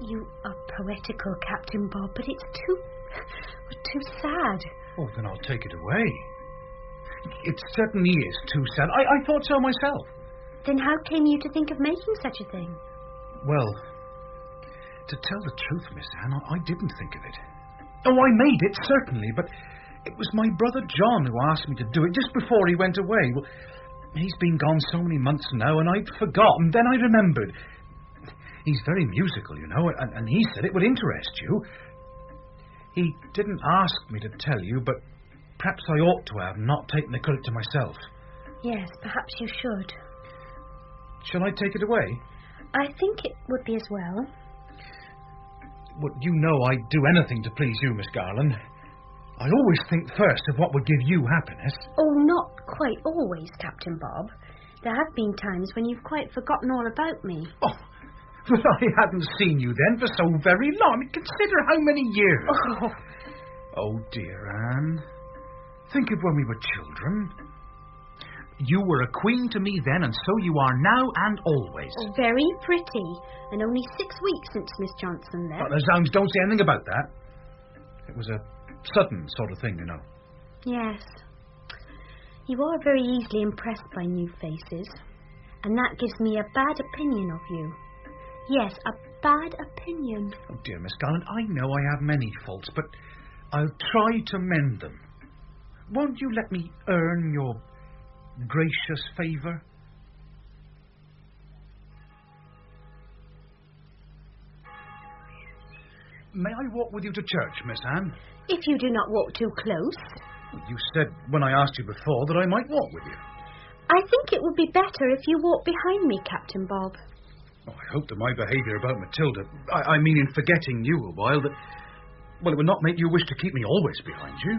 You are poetical, Captain Bob, but it's too sad. Oh, then I'll take it away. It certainly is too sad. I thought so myself. Then how came you to think of making such a thing? Well, to tell the truth, Miss Anne, I didn't think of it. Oh, I made it, certainly, but it was my brother John who asked me to do it just before he went away. Well, he's been gone so many months now, and I'd forgotten. Then I remembered. He's very musical, you know, and he said it would interest you. He didn't ask me to tell you, but perhaps I ought to have not taken the credit to myself. Yes, perhaps you should. Shall I take it away? I think it would be as well. Well, you know I'd do anything to please you, Miss Garland. I always think first of what would give you happiness. Oh, not quite always, Captain Bob. There have been times when you've quite forgotten all about me. Oh, but I hadn't seen you then for so very long. Consider how many years. Oh, dear Anne. Think of when we were children. You were a queen to me then, and so you are now and always. Oh, very pretty. And only 6 weeks since Miss Johnson left. But the Zounds don't say anything about that. It was a sudden sort of thing, you know. Yes. You are very easily impressed by new faces. And that gives me a bad opinion of you. Yes, a bad opinion. Oh, dear Miss Garland, I know I have many faults, but I'll try to mend them. Won't you let me earn your gracious favour? May I walk with you to church, Miss Anne? If you do not walk too close. Well, you said when I asked you before that I might walk with you. I think it would be better if you walked behind me, Captain Bob. Oh, I hope that my behaviour about Matilda, I mean in forgetting you a while, that, well, it would not make you wish to keep me always behind you.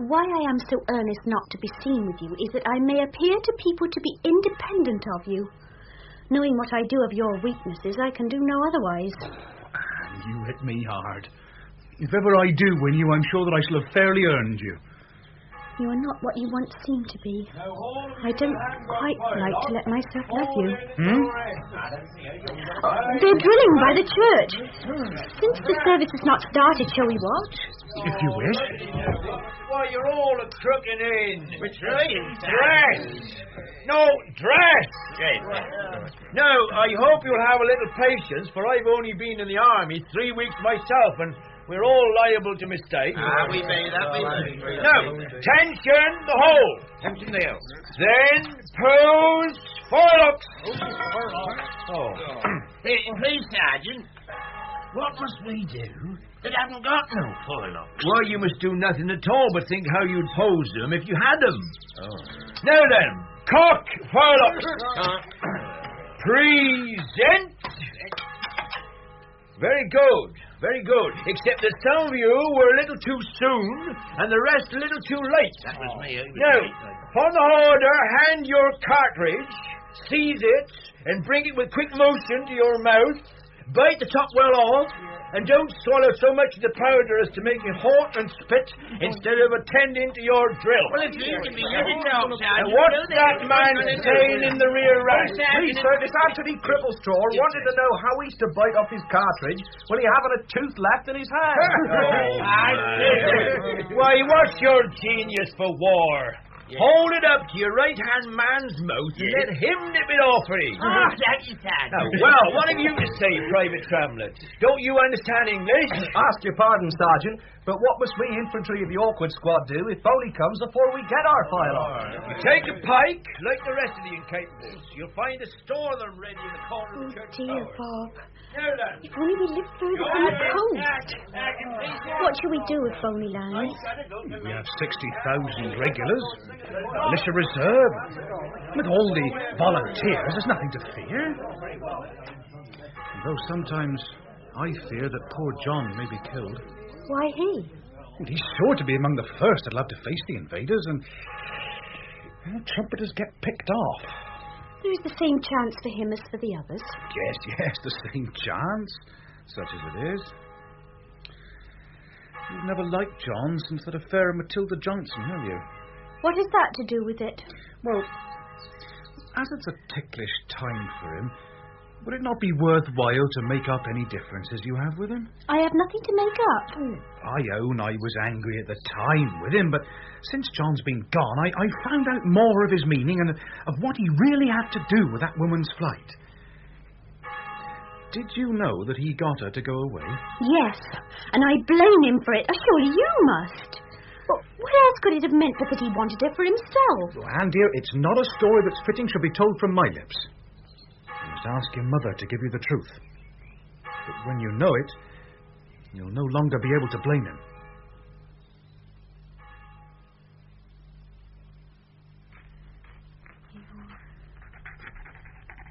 Why I am so earnest not to be seen with you is that I may appear to people to be independent of you. Knowing what I do of your weaknesses, I can do no otherwise. You hit me hard. If ever I do win you, I'm sure that I shall have fairly earned you. You are not what you once seemed to be. I don't quite like to let myself love you. They're drilling by the church. Since the service has not started, shall we watch? If you wish. Why, you're all a crooking in. Which way? Dress! No, dress! Now, I hope you'll have a little patience, for I've only been in the army 3 weeks myself, and we're all liable to mistakes. We may that be. Now, tension the whole. Tension the Then pose Forelocks! Please, Sergeant, what must we do that haven't got no forelocks? Well, you must do nothing at all but think how you'd pose them if you had them. Now then, cock forelocks. Present. Very good, very good. Except that some of you were a little too soon and the rest a little too late. That was me. Now, on the order, hand your cartridge, seize it, and bring it with quick motion to your mouth. Bite the top well off, and don't swallow so much of the powder as to make it hot and spit instead of attending to your drill. Well, it's easy to be using now, And Sergeant. what's that man saying in the rear rank? Please, sir, this Anthony Cripplestraw wanted to know how he's to bite off his cartridge when he haven't a tooth left in his hand. Why, what's your genius for war? Hold it up to your right-hand man's mouth and let him nip it off for you. Thank you, Sergeant. Now, well, what have you to say, Private Tramlet? Don't you understand English? Ask your pardon, Sergeant, but what must we infantry of the awkward squad do if Boney comes before we get our file off? You take a pike, like the rest of the incapables. You'll find a store of them ready in the corner of the church Dear tower. Bob. Now then. If only we lived further from the coast. What shall we do if Boney lands? We have 60,000 regulars, militia reserve. With all the volunteers, there's nothing to fear. Though sometimes I fear that poor John may be killed. Why he? He's sure to be among the first that'll have to face the invaders, and trumpeters get picked off. There's the same chance for him as for the others. Yes, the same chance, such as it is. You've never liked John since that affair of Matilda Johnson, have you? What has that to do with it? Well, as it's a ticklish time for him, would it not be worthwhile to make up any differences you have with him? I have nothing to make up. I own I was angry at the time with him, but since John's been gone, I found out more of his meaning and of what he really had to do with that woman's flight. Did you know that he got her to go away? Yes, and I blame him for it. Surely you must. Well, what else could it have meant but that he wanted her for himself? Well, Anne, dear, it's not a story that's fitting should be told from my lips. You must ask your mother to give you the truth. But when you know it, you'll no longer be able to blame him.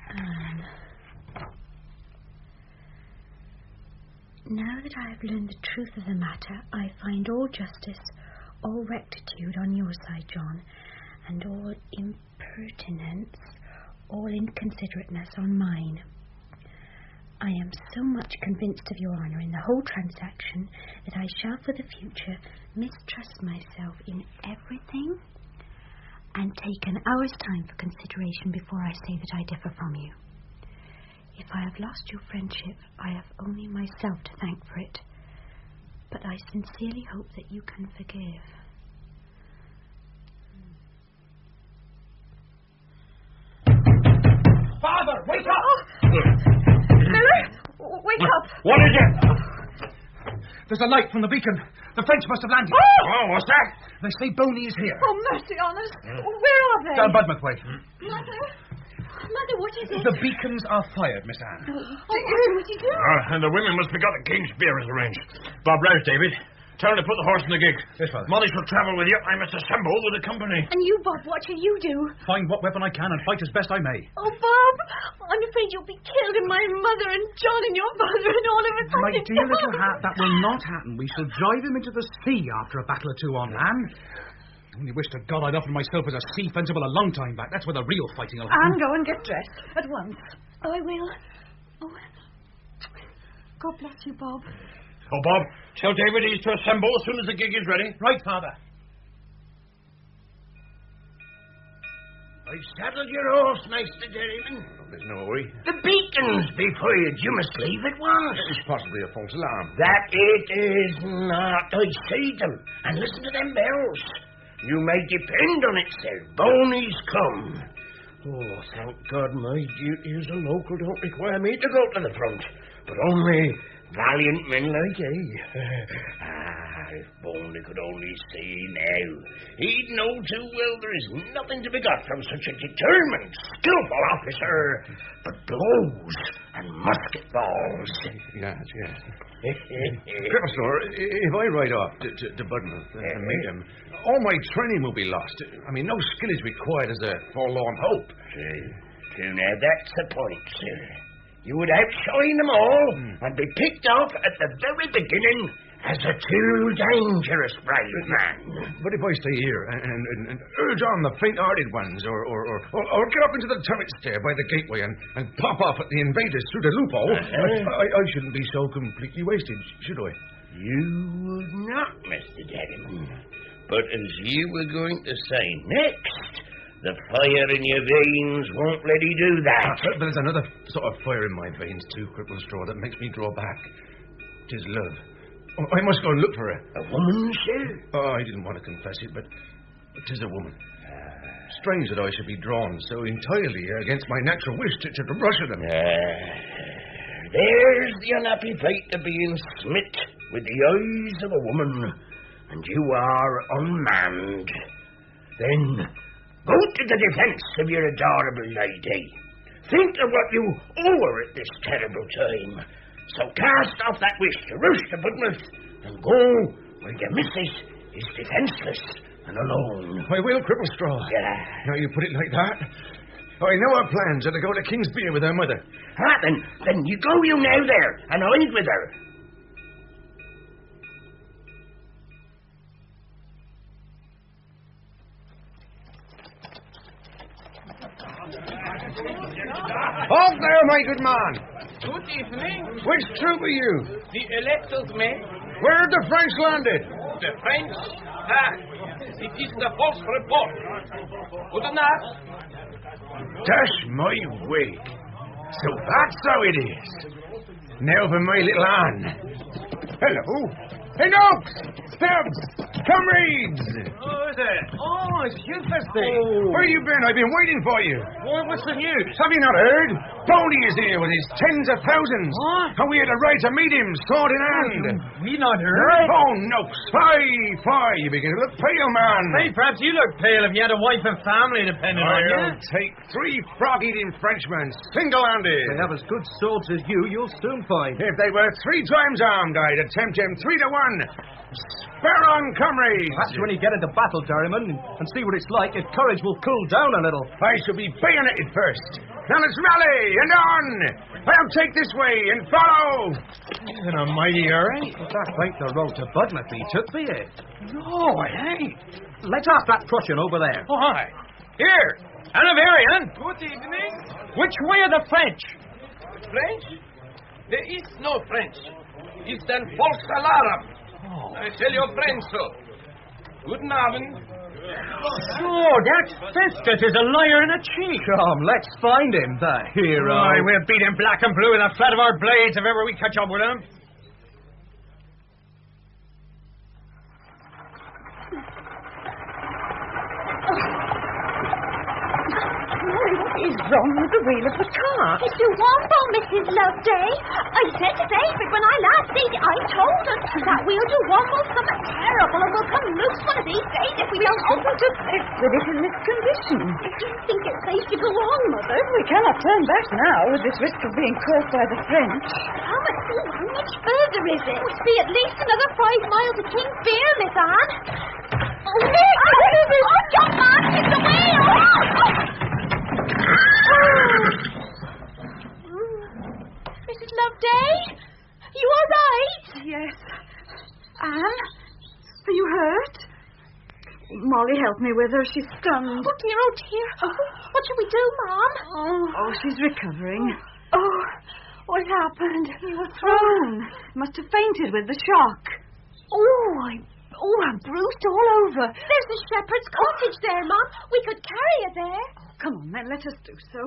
Anne. Now that I have learned the truth of the matter, I find all justice, all rectitude on your side, John, and all impertinence, all inconsiderateness on mine. I am so much convinced of your honour in the whole transaction that I shall for the future mistrust myself in everything and take an hour's time for consideration before I say that I differ from you. If I have lost your friendship, I have only myself to thank for it. But I sincerely hope that you can forgive. Father, wake up! Miller, wake up! What is it? There's a light from the beacon. The French must have landed. Oh, what's that? They say Boney is here. Oh, mercy on us. Where are they? Down Budmouth way. Mother, what is it? The beacons are fired, Miss Anne. What did you do? And the women must be got the king's beer as arranged. Bob, rouse David. Tell him to put the horse in the gig. Yes, Father. Molly shall travel with you. I must assemble with the company. And you, Bob, what shall you do? Find what weapon I can and fight as best I may. Oh, Bob, I'm afraid you'll be killed, and my mother and John and your father and all of us. My dear little hat, that will not happen. We shall drive him into the sea after a battle or two on land. I only wish to God I'd offered myself as a sea fencible a long time back. That's where the real fighting will happen. Anne, go and get dressed at once. Oh, I will. Oh, God bless you, Bob. Oh, Bob, tell David he's to assemble as soon as the gig is ready. Right, Father. I've saddled your horse, Master Derriman. There's no hurry. The beacons be fired. You must leave at once. It's possibly a false alarm. That it is not. I see them. And listen to them bells. You may depend on it, sir. Boney's come. Oh, thank God my duty as a local don't require me to go to the front, but only valiant men like ye. If Boney could only see now, he'd know too well there is nothing to be got from such a determined, skillful officer but blows and musket balls. Yes. Professor, if I ride off to Budmouth and meet him, all my training will be lost. I mean, no skill is required as a forlorn hope. So now that's the point, sir. You would outshine them all and be picked off at the very beginning as a too dangerous brave man. But if I stay here and urge on the faint-hearted ones, or get up into the turret stair by the gateway and pop off at the invaders through the loophole, I shouldn't be so completely wasted, should I? You would not, Mr. Derriman. But as you were going to say next, the fire in your veins won't let you do that. But there's another sort of fire in my veins too, Cripplestraw, that makes me draw back. 'Tis love. Oh, I must go and look for her. A woman, sir? Oh, I didn't want to confess it, but 'tis a woman. Strange that I should be drawn so entirely against my natural wish to rush at them. There's the unhappy fate of being smit with the eyes of a woman, and you are unmanned. Then go to the defence of your adorable lady. Think of what you owe her at this terrible time. So cast off that wish to rush to Budmouth and go where your missus is defenceless and alone. I will, Cripplestraw. Now you put it like that. I know her plans are to go to Kingsbere with her mother. Then you go you now there and hide with her. Halt there, my good man! Good evening. Which troop are you? The elected men. Where have the French landed? The French? It is the false report. Good night. Dash my wig. So that's how it is. Now for my little Anne. Hello. Hey, Noakes! Stubbs! Comrades! Oh, is it? Oh, it's you, Festy. Where you been? I've been waiting for you. Well, what's the news? Have you not heard? Boney is here with his tens of thousands. What? And we had a right to meet him, sword in hand. We not heard? Oh, Noakes. Fie. You begin to look pale, man. Hey, perhaps you look pale if you had a wife and family depending on you. I'll take 3 frog-eating Frenchmen, single-handed. They have as good swords as you'll soon find. If they were 3 times armed, I'd attempt him 3 to 1. Spur on, comrades! That's when you get into battle, Derriman, and see what it's like if courage will cool down a little. I shall be bayoneted first. Now let's rally, and on! I'll take this way, and follow! In a mighty hurry. But that ain't the road to Budmouth he took, be it? No, it ain't. Let's ask that Prussian over there. Oh, hi. Here, Hanoverian. Good evening. Which way are the French? French? There is no French. It's an false alarm. I tell your friends so. Guten Abend. So, that Festus is a liar and a cheat. Come, let's find him, the hero. Aye, we'll beat him black and blue with the flat of our blades if ever we catch up with him. What is wrong with the wheel of the car? It's your womble, Mrs. Loveday. I said to David when I last seen it, I told him that we'll do womble something terrible and we'll come loose one of these days if we don't open to It's with it in this condition. I don't think it's safe to go on, Mother. We cannot turn back now with this risk of being caught by the French. How much further is it? Must be at least another 5 miles to Kingsbere, Miss Anne. Oh, Nick! Oh, John Mark, it's the wheel! Mrs. Loveday? You all right? Yes. Anne? Are you hurt? Molly, help me with her. She's stunned. Oh, dear. What shall we do, Mom? Oh, she's recovering. Oh, what happened? You were thrown. Must have fainted with the shock. I'm bruised all over. There's the shepherd's cottage there, Mom. We could carry her there. Oh, come on, then. Let us do so.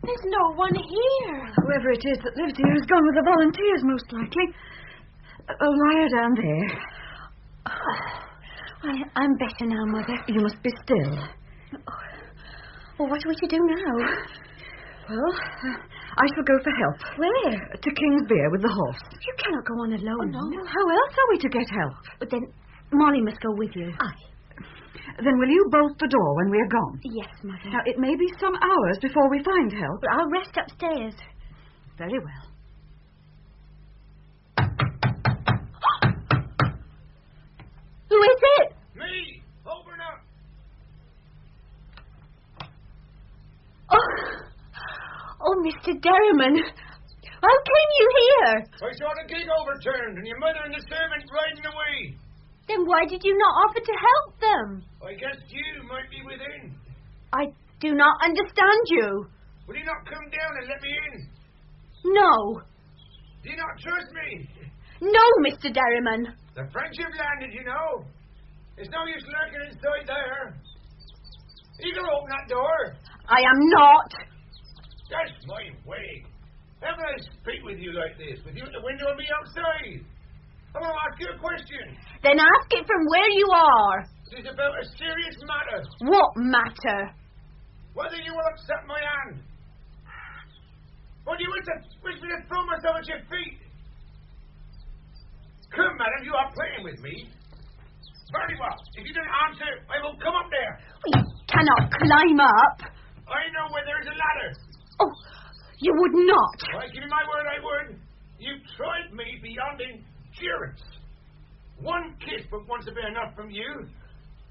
There's no one here. Whoever it is that lives here has gone with the volunteers, most likely. Oh, lie her down there. I'm better now, Mother. You must be still. Well, what are we to do now? Well, I shall go for help. Where? To Kingsbere with the horse. You cannot go on alone. Oh, no. How else are we to get help? But then Molly must go with you. Aye. Then will you bolt the door when we're gone? Yes, Mother. Now, it may be some hours before we find help. But I'll rest upstairs. Very well. Who is it? Me! Open up! Oh, Mr. Derriman. How came you here? I saw the gig overturned and your mother and the servant riding away. Then why did you not offer to help them? I guessed you might be within. I do not understand you. Will you not come down and let me in? No. Do you not trust me? No, Mr. Derriman. The French have landed, you know. There's no use lurking inside there. You can open that door. I am not. That's my way. How can I speak with you like this? With you at the window and me outside? I'm going to ask you a question. Then ask it from where you are. It is about a serious matter. What matter? Whether you will accept my hand. Or do you wish me to throw myself at your feet? Come, madam, you are playing with me. Very well. If you don't answer, I will come up there. You cannot climb up. I know where there is a ladder. Oh, you would not. I give you my word I would. You tried me beyond endurance. One kiss but once have been enough from you.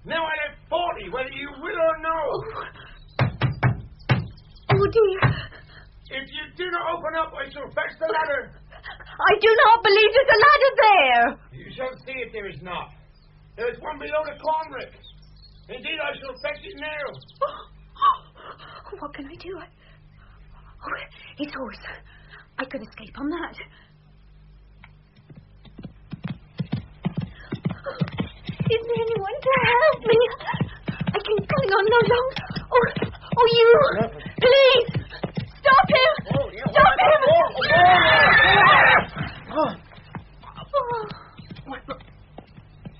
Now I have 40, whether you will or no. Oh, dear. If you do not open up, I shall fetch the ladder. I do not believe there's a ladder there. You shall see if there is not. There is one below the corn rick. Indeed, I shall fetch it now. What can I do? Oh, his horse. I could escape on that. Is there anyone to help me? I can cling on no longer. Oh, you! Please! Stop him! Stop him!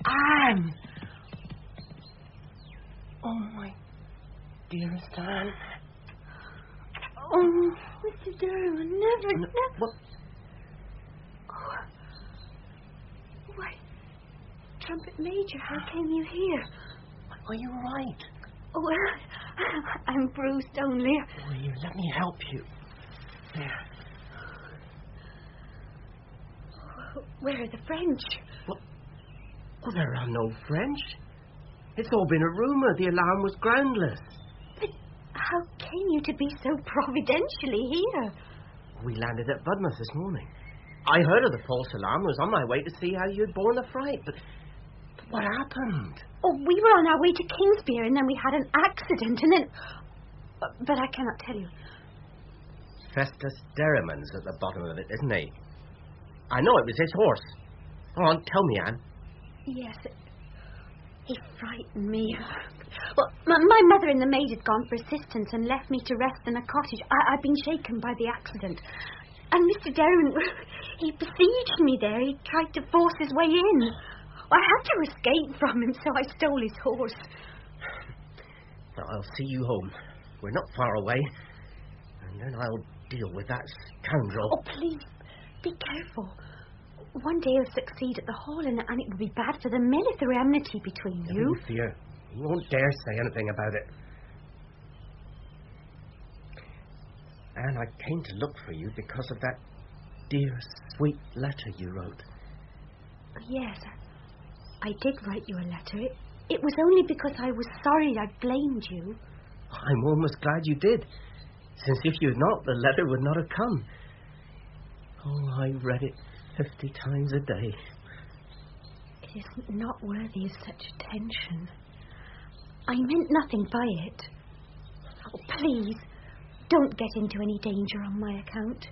Anne! Oh, my dearest Anne. Oh, Mr. Derriman, never. What? Oh. Why, Trumpet Major, how came you here? Are you all right? Oh, I'm bruised only. Will you let me help you? There. Where are the French? What? Oh, there are no French. It's all been a rumour. The alarm was groundless. But how came you to be so providentially here? We landed at Budmouth this morning. I heard of the false alarm and was on my way to see how you'd borne the fright. But what happened? Oh, we were on our way to Kingsbere and then we had an accident and then... But I cannot tell you. Festus Derriman's at the bottom of it, isn't he? I know it was his horse. Go on, tell me, Anne. Yes, he frightened me. Well, my mother and the maid had gone for assistance and left me to rest in a cottage. I'd been shaken by the accident. And Mr. Derriman, he besieged me there. He tried to force his way in. I had to escape from him, so I stole his horse. Well, I'll see you home. We're not far away. And then I'll deal with that scoundrel. Oh, please, be careful. One day he'll succeed at the hall, and it would be bad for the men if there were enmity between you. Don't fear. You won't dare say anything about it. And I came to look for you because of that dear, sweet letter you wrote. Yes, I did write you a letter. It was only because I was sorry I blamed you. I'm almost glad you did, since if you'd not, the letter would not have come. Oh, I read it 50 times a day. It is not worthy of such attention. I meant nothing by it. Oh, please, don't get into any danger on my account.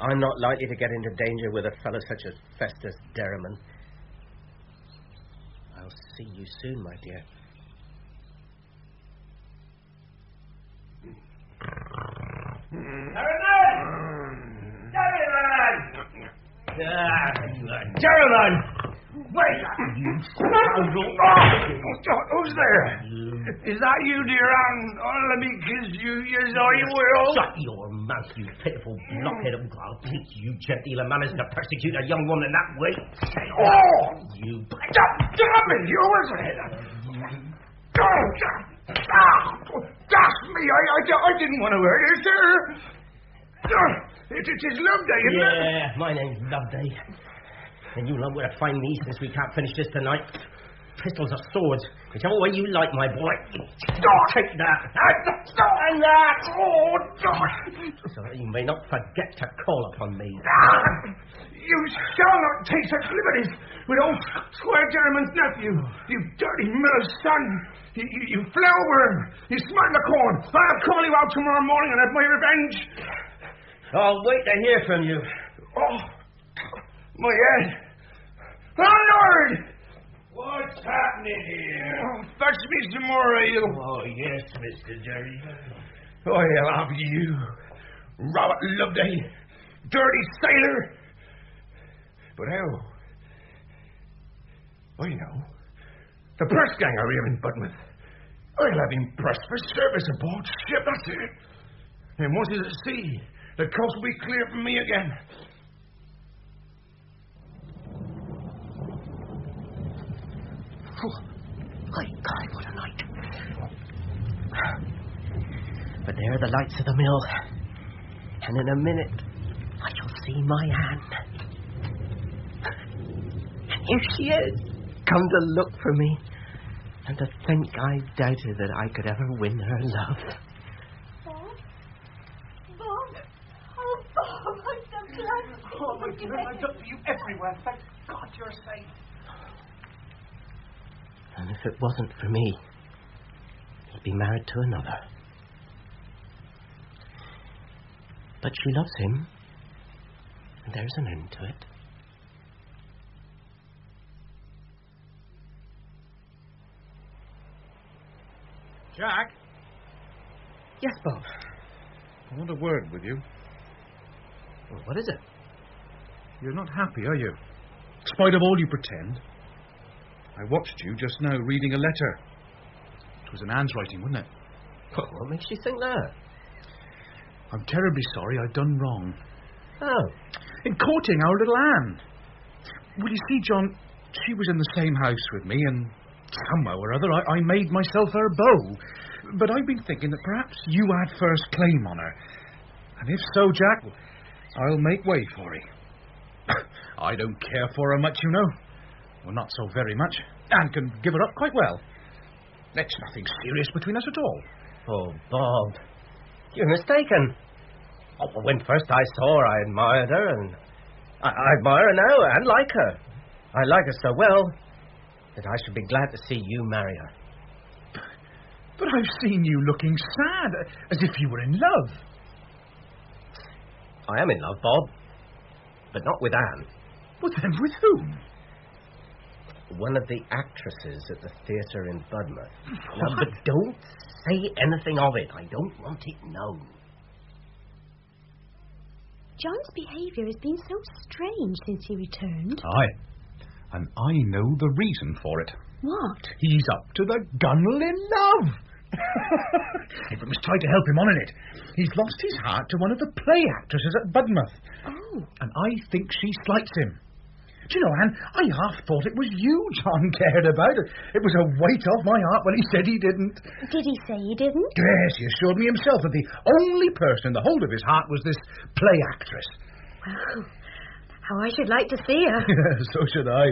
I'm not likely to get into danger with a fellow such as Festus Derriman. I'll see you soon, my dear. Derriman! Wake up, you scoundrel! Who's there? Is that you, dear Anne? Oh, let me kiss you. Yes, oh, you will. Shut your mouth, you pitiful blockhead. Oh, I'll teach you genteel manners to persecute a young woman in that way. Oh! You... Damn it, you was it! That's me. I didn't want to hurt you, sir. It is Loveday, isn't it? Yeah, my name's Loveday. And you'll know where to find me since we can't finish this tonight. Pistols or swords, whichever way you like, my boy. Take that. And that. Oh, God. So that you may not forget to call upon me. You shall not take such liberties with old Squire Derriman's nephew. You dirty miller's son. You flower. You smart the corn. I'll call you out tomorrow morning and have my revenge. I'll wait to hear from you. Oh, my head. Oh, Lord! What's happening here? Oh, fetch me some more ale. Oh, yes, Mr. Derriman. I'll have you, Robert Loveday, dirty sailor. But how? I know. The press gang are here in Budmouth. I'll have him pressed for service aboard ship, that's it. And once he's at sea, the coast will be clear for me again. Oh, my God, what a night. But there are the lights of the mill. And in a minute, I shall see my Anne. And here she is, come to look for me. And to think I doubted that I could ever win her love. Bob? Bob? Oh, Bob, I'm so glad. Oh, my dear, I've looked for you everywhere. Thank God you're safe. And if it wasn't for me, he'd be married to another. But she loves him, and there's an end to it. Jack? Yes, Bob. I want a word with you. Well, what is it? You're not happy, are you? In spite of all you pretend. I watched you just now reading a letter. It was in Anne's writing, wasn't it? Well, what makes you think that? I'm terribly sorry I've done wrong. Oh. In courting our little Anne. Well, you see, John, she was in the same house with me, and somehow or other I made myself her beau. But I've been thinking that perhaps you had first claim on her. And if so, Jack, I'll make way for her. I don't care for her much, you know. Well, not so very much. Anne can give her up quite well. There's nothing serious between us at all. Oh, Bob, you're mistaken. Oh, well, when first I saw her, I admired her, and I admire her now and like her. I like her so well that I should be glad to see you marry her. But I've seen you looking sad, as if you were in love. I am in love, Bob, but not with Anne. Well, then with whom? One of the actresses at the theatre in Budmouth. Now, but don't say anything of it. I don't want it known. John's behaviour has been so strange since he returned. Aye. And I know the reason for it. What? He's up to the gunnel in love. If we must try to help him on in it. He's lost his heart to one of the play actresses at Budmouth. Oh. And I think she slights him. Do you know, Anne, I half thought it was you John cared about. It was a weight off my heart when he said he didn't. Did he say he didn't? Yes, he assured me himself that the only person in the whole of his heart was this play actress. Well, how I should like to see her. Yes, so should I.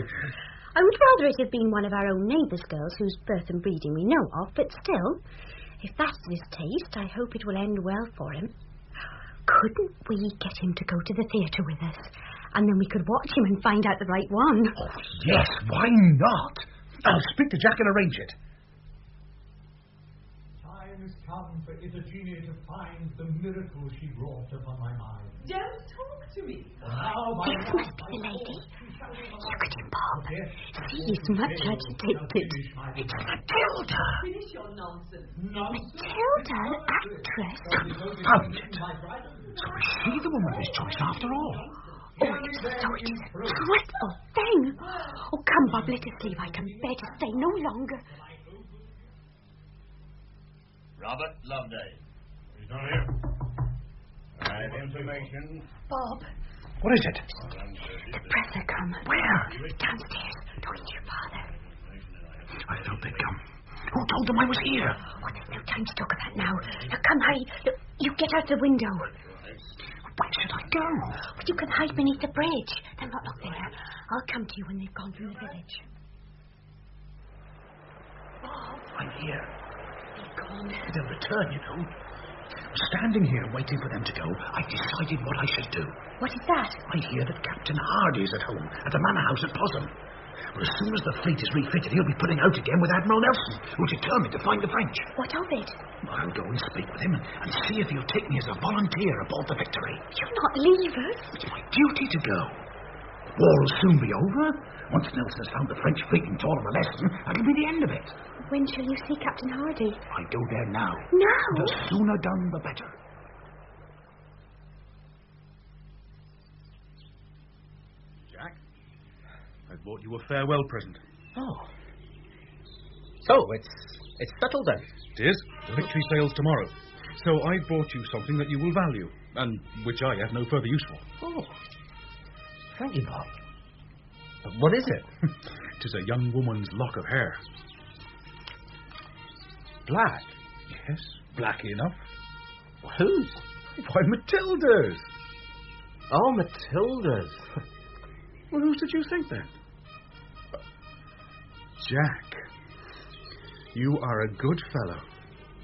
I would rather it had been one of our own neighbours' girls whose birth and breeding we know of, but still, if that's his taste, I hope it will end well for him. Couldn't we get him to go to the theatre with us? And then we could watch him and find out the right one. Oh, yes, why not? I'll speak to Jack and arrange it. Time has come for Iphigenia to find the miracle she wrought upon my mind. Don't talk to me. This must be the lady. Look at him, Bob. See, he's much agitated. It's Matilda. Finish your nonsense. Matilda, actress? Found it. So is she the woman of his choice after all? Oh, if so, it is a dreadful thing. Oh, come, Bob, let us leave. I can bear to stay no longer. Robert Loveday. He's not here. Information. Bob, What is it? the press are come. Where? Downstairs, talking to your father. I thought they'd come. Who told them I was here? Oh, there's no time to talk about now. Now, come, hurry. Look, you get out the window. Where should I go? Well, you can hide beneath the bridge. They'll not look there. I'll come to you when they've gone from the village. Bob. I'm here. Be gone. They'll return, you know. Standing here waiting for them to go, I've decided what I should do. What is that? I hear that Captain Hardy's at home, at the manor house at Possum. Well, as soon as the fleet is refitted, he'll be putting out again with Admiral Nelson, who's determined to find the French. What of it? I'll go and speak with him and see if he'll take me as a volunteer aboard the Victory. You'll not leave us? It's my duty to go. The war will soon be over. Once Nelson has found the French fleet and taught him a lesson, that'll be the end of it. When shall you see Captain Hardy? I go there now. Now? The sooner done, the better. Jack, I bought you a farewell present. Oh. So, it's settled then? It is. The Victory sails tomorrow. So I bought you something that you will value, and which I have no further use for. Oh. Thank you, Bob. What is it? 'Tis a young woman's lock of hair. Black? Yes, black enough. Whose? Why, Matilda's. Oh, Matilda's. Well, whose did you think then? Jack, you are a good fellow.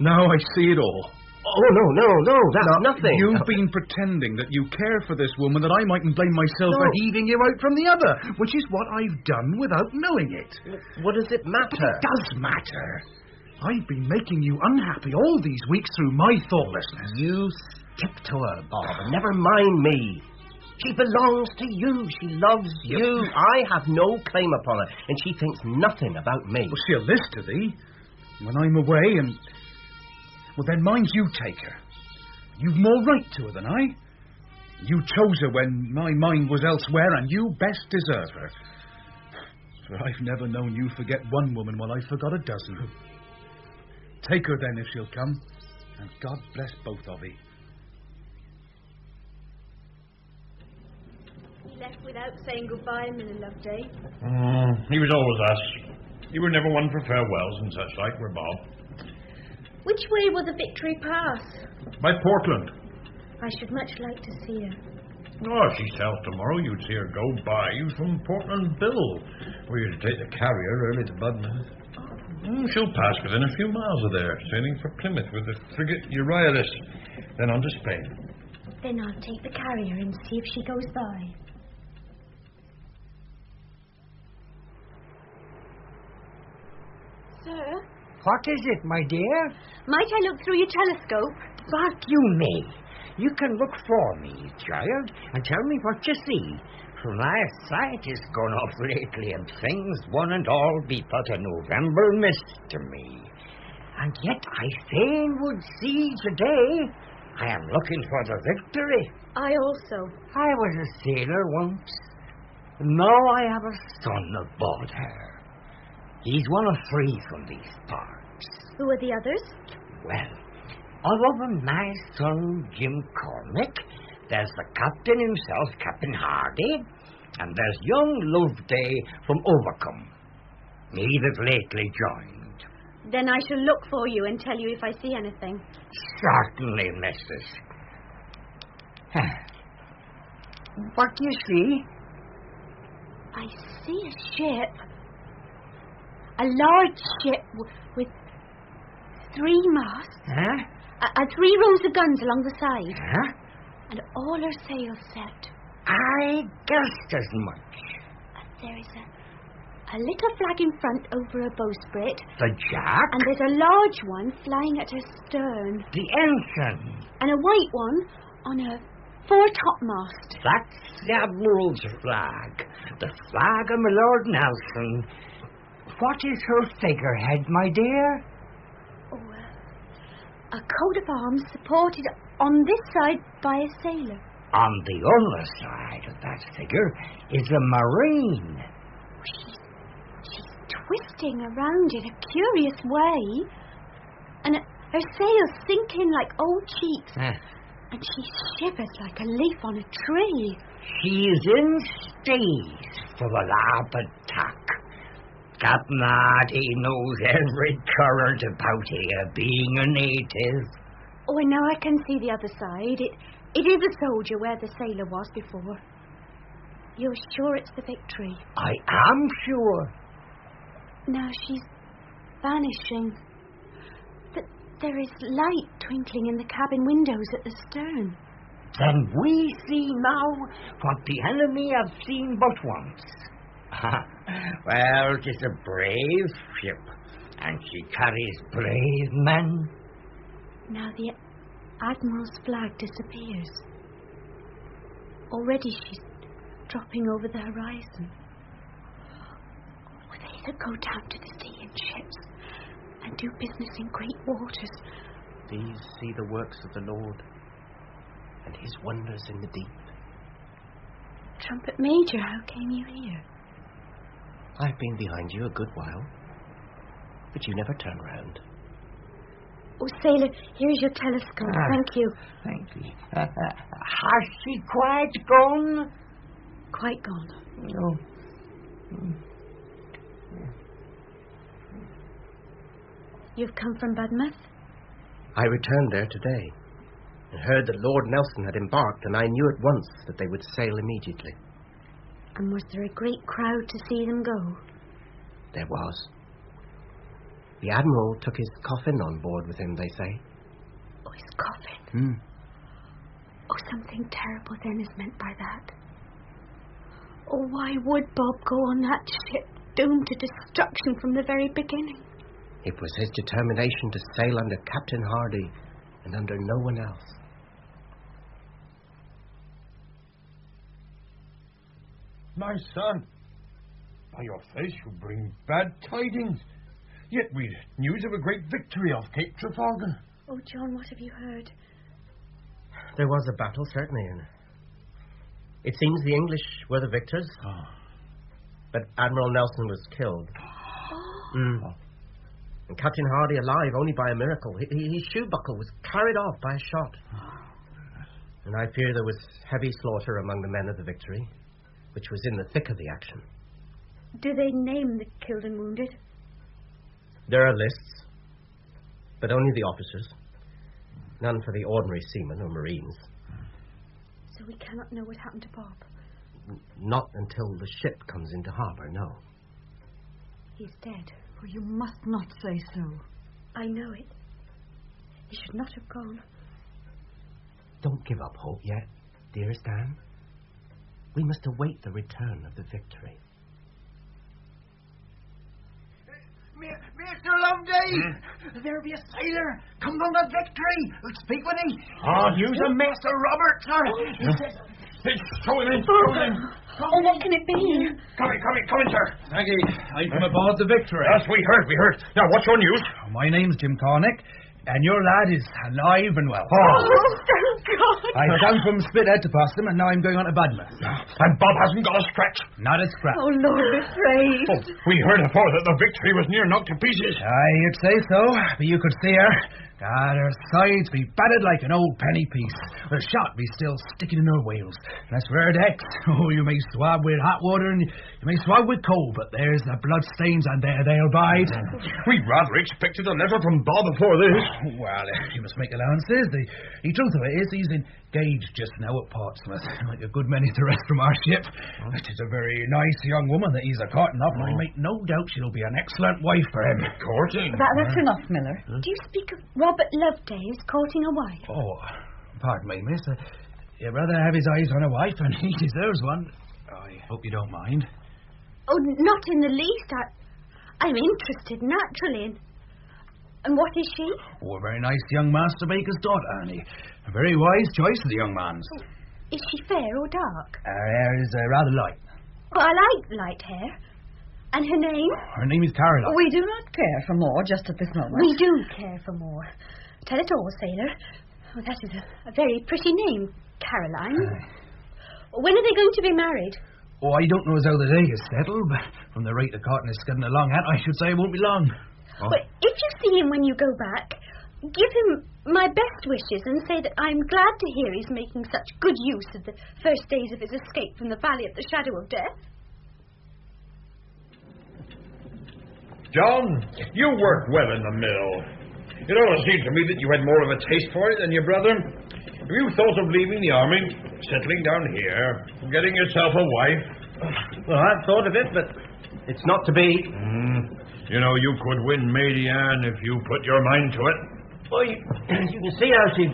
Now I see it all. Oh, no, that's nothing. You've been pretending that you care for this woman, that I mightn't blame myself for heaving you out from the other, which is what I've done without knowing it. What does it matter? But it does matter. I've been making you unhappy all these weeks through my thoughtlessness. You stick to her, Bob, and never mind me. She belongs to you. She loves you. I have no claim upon her, and she thinks nothing about me. Well, she'll list to thee when I'm away, and... Well, then mind you take her. You've more right to her than I. You chose her when my mind was elsewhere, and you best deserve her. For I've never known you forget one woman while I forgot a dozen. Take her then if she'll come, and God bless both of ye. He left without saying goodbye, Mr. Loveday. He was always us. You were never one for farewells and such like, were Bob. Which way will the Victory pass? By Portland. I should much like to see her. Oh, if she sails tomorrow, you'd see her go by you from Portland Bill, where you're to take the carrier early to Budmouth. She'll pass within a few miles of there, sailing for Plymouth with the frigate Euryalus, then on to Spain. Then I'll take the carrier and see if she goes by. Sir? What is it, my dear? Might I look through your telescope? But you may. You can look for me, child, and tell me what you see. For my sight is gone off lately, and things one and all be but a November mist to me. And yet I fain would see today. I am looking for the Victory. I also. I was a sailor once. Now I have a son aboard her. He's one of 3 from these parts. Who are the others? Well, other than my son Jim Cormack, there's the captain himself, Captain Hardy, and there's young Loveday from Overcombe. He that lately joined. Then I shall look for you and tell you if I see anything. Certainly, missus. What do you see? I see a ship. A large ship with 3 masts. Huh? 3 rows of guns along the side. Huh? And all her sails set. I guessed as much. There is a little flag in front over her bowsprit. The Jack? And there's a large one flying at her stern. The ensign? And a white one on her foretopmast. That's the Admiral's flag. The flag of my Lord Nelson. What is her figurehead, my dear? Oh, a coat of arms supported on this side by a sailor. On the other side of that figure is a marine. She's twisting around in a curious way. And her sails sink in like old cheeks. And she shivers like a leaf on a tree. She's in stays for the lap attack. Captain Hardy knows every current about here, being a native. Oh, and now I can see the other side. It is a soldier where the sailor was before. You're sure it's the Victory? I am sure. Now she's vanishing. But there is light twinkling in the cabin windows at the stern. Then we see now what the enemy have seen but once. Well, 'tis a brave ship, and she carries brave men. Now the Admiral's flag disappears. Already she's dropping over the horizon. Oh, they that go down to the sea in ships and do business in great waters. These see the works of the Lord and his wonders in the deep. Trumpet Major, how came you here? I've been behind you a good while, but you never turn round. Oh, sailor, here's your telescope. Thank you. Thank you. Has she quite gone? Quite gone. No. You've come from Budmouth? I returned there today and heard that Lord Nelson had embarked, and I knew at once that they would sail immediately. And was there a great crowd to see them go? There was. The Admiral took his coffin on board with him, they say. Oh, his coffin? Oh, something terrible then is meant by that. Oh, why would Bob go on that ship, doomed to destruction from the very beginning? It was his determination to sail under Captain Hardy and under no one else. My son, by your face you bring bad tidings. Yet we'd news of a great victory off Cape Trafalgar. Oh, John, what have you heard? There was a battle, certainly, and it seems the English were the victors. But Admiral Nelson was killed. And Captain Hardy alive only by a miracle. His shoe buckle was carried off by a shot. And I fear there was heavy slaughter among the men of the Victory, which was in the thick of the action. Do they name the killed and wounded? There are lists, but only the officers. None for the ordinary seamen or marines. So we cannot know what happened to Bob? Not until the ship comes into harbour, no. He's dead. Oh, you must not say so. I know it. He should not have gone. Don't give up hope yet, dearest Anne. We must await the return of the Victory. Mr. Loveday, there be a sailor come from the Victory. Speak with me. Use a Master Robert, sir. He says... Show him in. Show him in. Oh, what can it be? Come in, sir. Maggie, I'm from aboard the Victory. Yes, we heard. Now, what's your news? My name's Jim Cornick, and your lad is alive and well. Oh, thank God. I've come from Spithead to Boston, and now I'm going on to Budmouth. And Bob hasn't got a scratch? Not a scratch. Oh, Lord be praised. Oh, we heard afore that the Victory was near knocked to pieces. Aye, you'd say so, but you could see her. God, her sides be battered like an old penny piece. Her shot be still sticking in her whales. And as for her decks, oh, you may swab with hot water and you may swab with cold, but there's the blood stains and there they'll bide. We rather expected a letter from Bob before this. Well, you must make allowances. The truth of it is he's engaged just now at Portsmouth, like a good many of the rest from our ship. It is a very nice young woman that he's a-courting of, and I make no doubt she'll be an excellent wife for him. Courting? That's enough, Miller. Do you speak of Robert Loveday as courting a wife? Oh, pardon me, miss. Your brother have his eyes on a wife, and he deserves one. I hope you don't mind. Oh, not in the least. I'm interested, naturally. And what is she? Oh, a very nice young master baker's daughter, Annie. A very wise choice of the young man's. Oh, is she fair or dark? Her hair is rather light. Oh, I like light hair. And her name? Her name is Caroline. We do not care for more just at this moment. We do care for more. Tell it all, sailor. Oh, that is a very pretty name, Caroline. When are they going to be married? Oh, I don't know as how the day is settled, but from the rate the cotton is scudding along at, I should say it won't be long. Well, if you see him when you go back, give him my best wishes and say that I'm glad to hear he's making such good use of the first days of his escape from the Valley of the Shadow of Death. John, you worked well in the mill. It always seemed to me that you had more of a taste for it than your brother. Have you thought of leaving the army, settling down here, getting yourself a wife? Well, I've thought of it, but it's not to be. You know, you could win Mady Ann if you put your mind to it. Well, you can see how she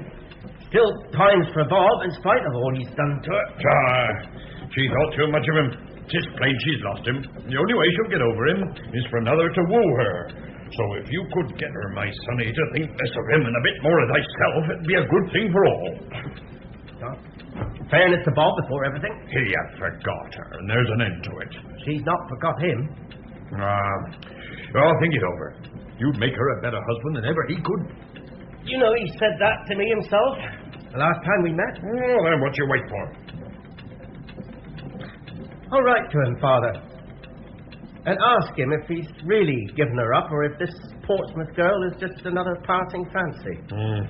still pines for Bob in spite of all he's done to her. She thought too much of him. 'Tis plain she's lost him. The only way she'll get over him is for another to woo her. So if you could get her, my sonny, to think less of him and a bit more of thyself, it'd be a good thing for all. Fairness to Bob before everything. He had forgot her, and there's an end to it. She's not forgot him. Well, think it over. You'd make her a better husband than ever he could. You know, he said that to me himself the last time we met. Oh, then what you wait for? I'll write to him, Father, and ask him if he's really given her up or if this Portsmouth girl is just another passing fancy.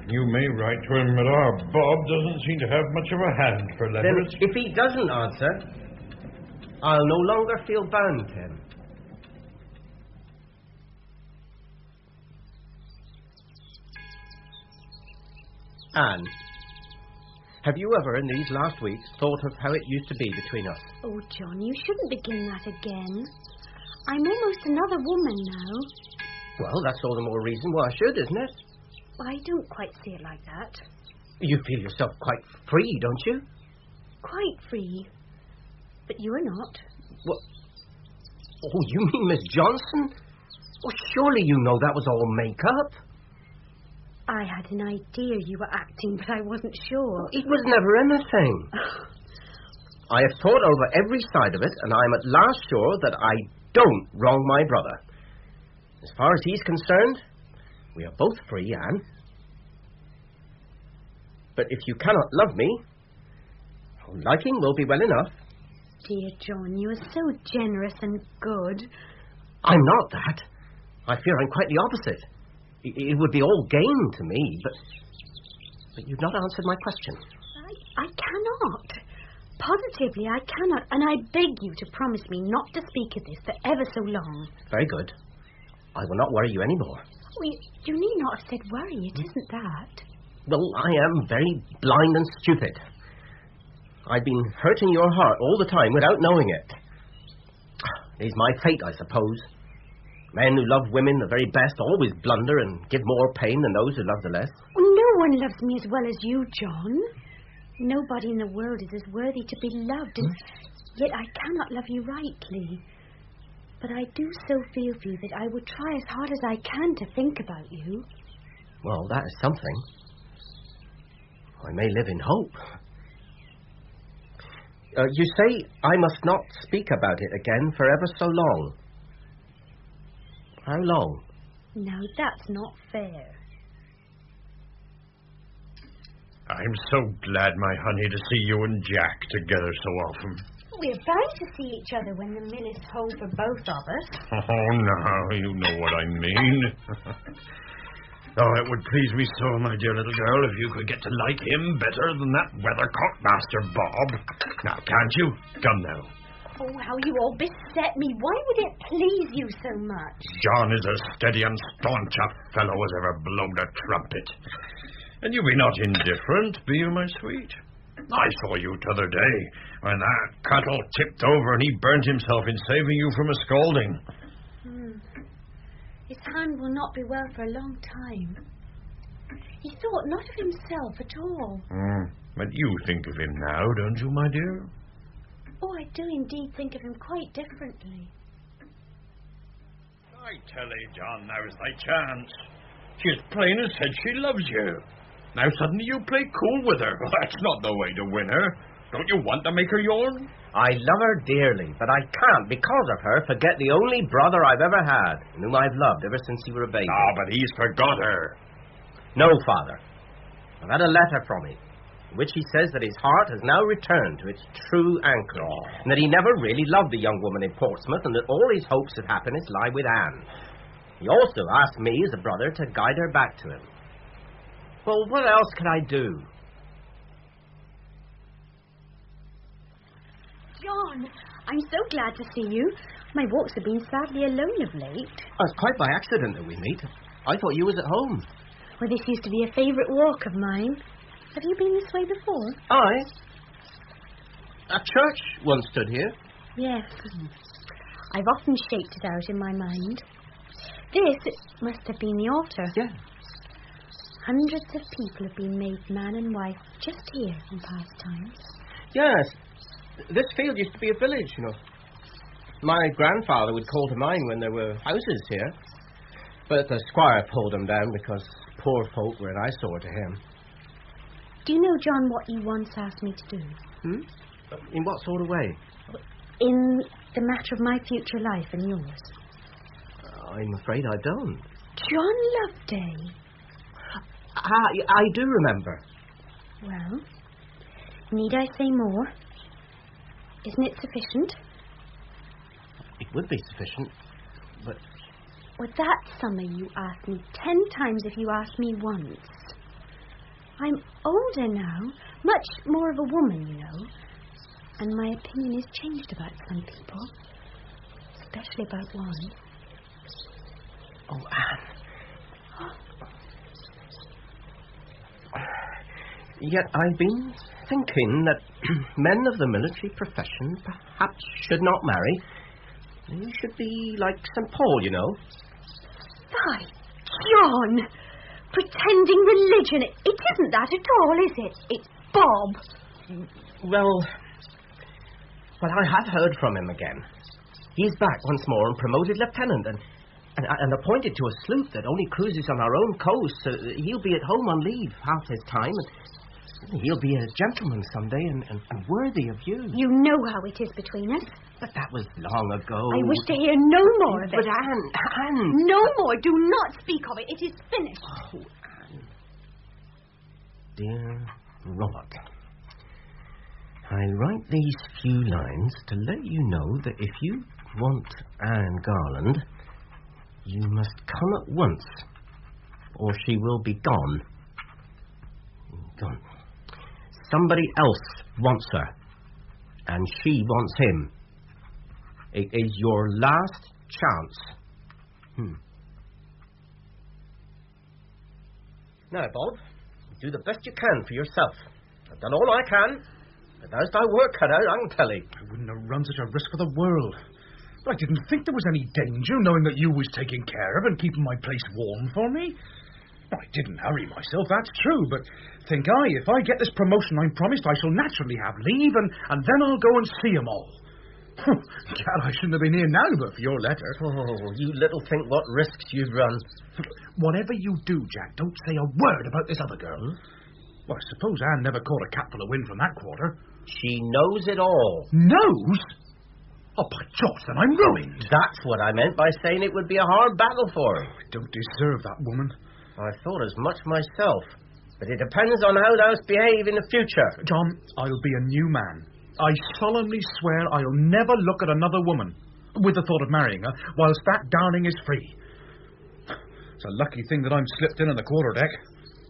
You may write to him, but our Bob doesn't seem to have much of a hand for letters. Then, if he doesn't answer, I'll no longer feel bound to him. Anne, have you ever in these last weeks thought of how it used to be between us? Oh, John, you shouldn't begin that again. I'm almost another woman now. Well, that's all the more reason why I should, isn't it? I don't quite see it like that. You feel yourself quite free, don't you? Quite free. But you're not. What? Oh, you mean Miss Johnson? Oh, surely you know that was all make-up. I had an idea you were acting, but I wasn't sure. It was never anything. I have thought over every side of it, and I'm at last sure that I don't wrong my brother. As far as he's concerned, we are both free, Anne. But if you cannot love me, liking will be well enough. Dear John, you are so generous and good. I'm not that. I fear I'm quite the opposite. It would be all gain to me, but you've not answered my question. I cannot. Positively, I cannot, and I beg you to promise me not to speak of this for ever so long. Very good. I will not worry you any more. Oh, you need not have said worry. It isn't that. Well, I am very blind and stupid. I've been hurting your heart all the time without knowing it. It is my fate, I suppose. Men who love women the very best always blunder and give more pain than those who love the less. No one loves me as well as you, John. Nobody in the world is as worthy to be loved, and yet I cannot love you rightly. But I do so feel for you that I will try as hard as I can to think about you. Well, that is something. I may live in hope. You say I must not speak about it again for ever so long. How long? No, that's not fair. I'm so glad, my honey, to see you and Jack together so often. We're bound to see each other when the mill is whole for both of us. Oh, no, you know what I mean. Oh, it would please me so, my dear little girl, if you could get to like him better than that weathercock Master Bob. Now, can't you? Come now. Oh, how you all beset me. Why would it please you so much? John is as steady and staunch a fellow as ever blown a trumpet. And you be not indifferent, be you, my sweet? I saw you t'other day, when that cattle tipped over and he burnt himself in saving you from a scalding. His hand will not be well for a long time. He thought not of himself at all. But you think of him now, don't you, my dear? Oh, I do indeed think of him quite differently. I tell thee, John, now's thy chance. She as plain as said she loves you. Now suddenly you play cool with her. Well, that's not the way to win her. Don't you want to make her yourn? I love her dearly, but I can't, because of her, forget the only brother I've ever had, and whom I've loved ever since you were a baby. Ah, but he's forgot her. No, Father. I've had a letter from him, in which he says that his heart has now returned to its true anchor, and that he never really loved the young woman in Portsmouth, and that all his hopes of happiness lie with Anne. He also asked me, as a brother, to guide her back to him. Well, what else can I do? John, I'm so glad to see you. My walks have been sadly alone of late. Oh, it's quite by accident that we meet. I thought you was at home. Well, this used to be a favourite walk of mine. Have you been this way before? I? A church once stood here. Yes. I've often shaped it out in my mind. This must have been the altar. Yeah. Hundreds of people have been made man and wife just here in past times. Yes. This field used to be a village, you know. My grandfather would call to mind when there were houses here. But the squire pulled them down because poor folk were an eyesore to him. Do you know, John, what you once asked me to do? In what sort of way? In the matter of my future life and yours. I'm afraid I don't. John Loveday. I do remember. Well, need I say more? Isn't it sufficient? It would be sufficient, but... Well, that summer you asked me 10 times if you asked me once. I'm older now, much more of a woman, you know. And my opinion is changed about some people. Especially about one. Oh, Anne. Yet I've been thinking that men of the military profession perhaps should not marry. They should be like St. Paul, you know. By John! Pretending religion. It isn't that at all, is it? It's Bob. Well, I have heard from him again. He's back once more and promoted lieutenant and appointed to a sloop that only cruises on our own coast. So he'll be at home on leave half his time, and he'll be a gentleman someday and worthy of you. You know how it is between us. But that was long ago. I wish to hear no more of it. But Anne... No more. Do not speak of it. It is finished. Oh, Anne. Dear Robert, I write these few lines to let you know that if you want Anne Garland, you must come at once, or she will be gone. Gone. Somebody else wants her, and she wants him. It is your last chance. Now, Bob, do the best you can for yourself. I've done all I can. But there's thy work cut out, I can tell you. I wouldn't have run such a risk for the world. But I didn't think there was any danger, knowing that you was taking care of and keeping my place warm for me. I didn't hurry myself, that's true, but think I, if I get this promotion I'm promised, I shall naturally have leave, and then I'll go and see 'em all. Gad, I shouldn't have been here now but for your letter. Oh, you little think what risks you've run. Whatever you do, Jack, don't say a word about this other girl. Well, I suppose Anne never caught a capful of wind from that quarter. She knows it all. Knows? Oh, by George, then I'm ruined. That's what I meant by saying it would be a hard battle for her. I don't deserve that woman. I thought as much myself. But it depends on how thou behave in the future. John, I'll be a new man. I solemnly swear I'll never look at another woman with the thought of marrying her whilst that darling is free. It's a lucky thing that I'm slipped in on the quarterdeck.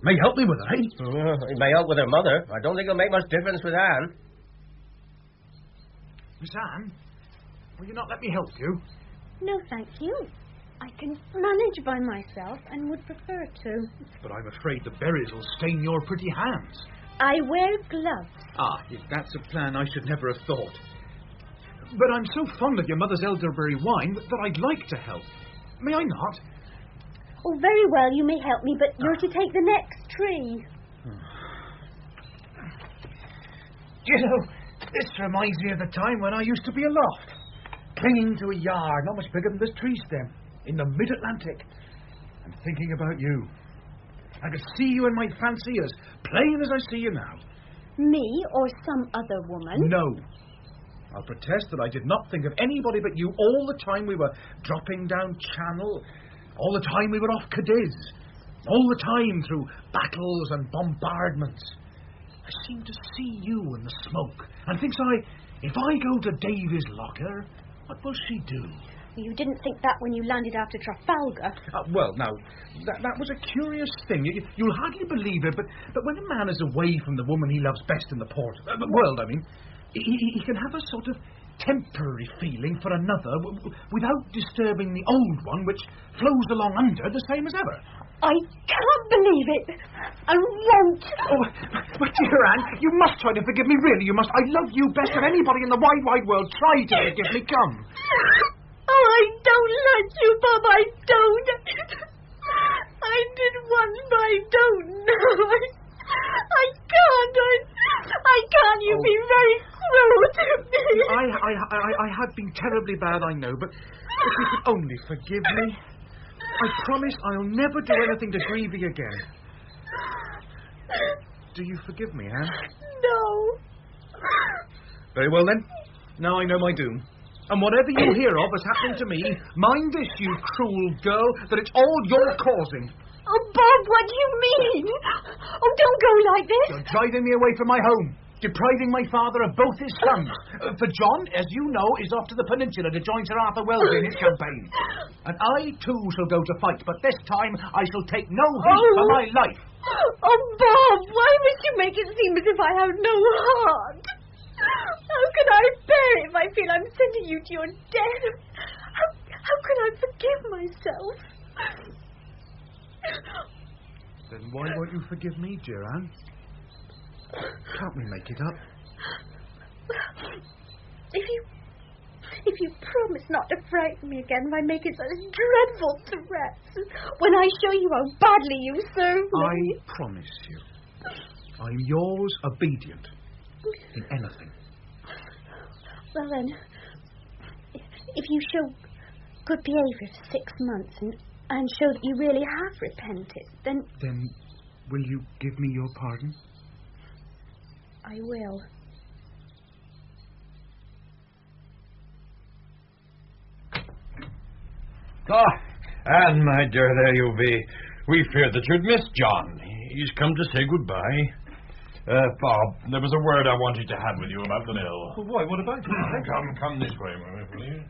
May help me with it, eh? It may help with her mother. I don't think it'll make much difference with Anne. Miss Anne, will you not let me help you? No, thank you. I can manage by myself and would prefer to. But I'm afraid the berries will stain your pretty hands. I wear gloves. Ah, if that's a plan I should never have thought. But I'm so fond of your mother's elderberry wine that I'd like to help. May I not? Oh, very well, you may help me, but you're to take the next tree. You know, this reminds me of the time when I used to be aloft, clinging to a yard not much bigger than this tree stem, in the mid-Atlantic, and thinking about you. I could see you in my fancy as plain as I see you now. Me or some other woman? No. I'll protest that I did not think of anybody but you all the time we were dropping down Channel, all the time we were off Cadiz, all the time through battles and bombardments. I seem to see you in the smoke, and thinks I, if I go to Davy's locker, what will she do? You didn't think that when you landed after Trafalgar. Well, now, that was a curious thing. You'll hardly believe it, but when a man is away from the woman he loves best in the world, I mean, he can have a sort of temporary feeling for another without disturbing the old one, which flows along under the same as ever. I can't believe it. I won't. Oh, but dear Anne, you must try to forgive me, really, you must. I love you best of anybody in the wide, wide world. Try to forgive me, come. Oh, I don't like you, Bob, I don't. I did once, but I don't know. I can't. I can't. You've been very cruel to me. I have been terribly bad, I know, but if you could only forgive me, I promise I'll never do anything to grieve you again. Do you forgive me, Anne? No. Very well, then. Now I know my doom. And whatever you hear of as happening to me, mind this, you cruel girl, that it's all your causing. Oh, Bob, what do you mean? Oh, don't go like this. You're driving me away from my home, depriving my father of both his sons. For John, as you know, is off to the peninsula to join Sir Arthur Wellesley in his campaign. And I, too, shall go to fight, but this time I shall take no heed for my life. Oh, Bob, why must you make it seem as if I have no heart? How can I bear it if I feel I'm sending you to your death? How can I forgive myself? Then why won't you forgive me, dear Anne? Can't we make it up? If you promise not to frighten me again by making such dreadful threats, when I show you how badly you serve me... I promise you. I'm yours, obedient. In anything. Well then, if you show good behaviour for 6 months and show that you really have repented, then... Then will you give me your pardon? I will. Anne, my dear, there you be. We feared that you'd missed John. He's come to say goodbye. Bob, there was a word I wanted to have with you about the mill. Well, why? What about it? Come this way, please.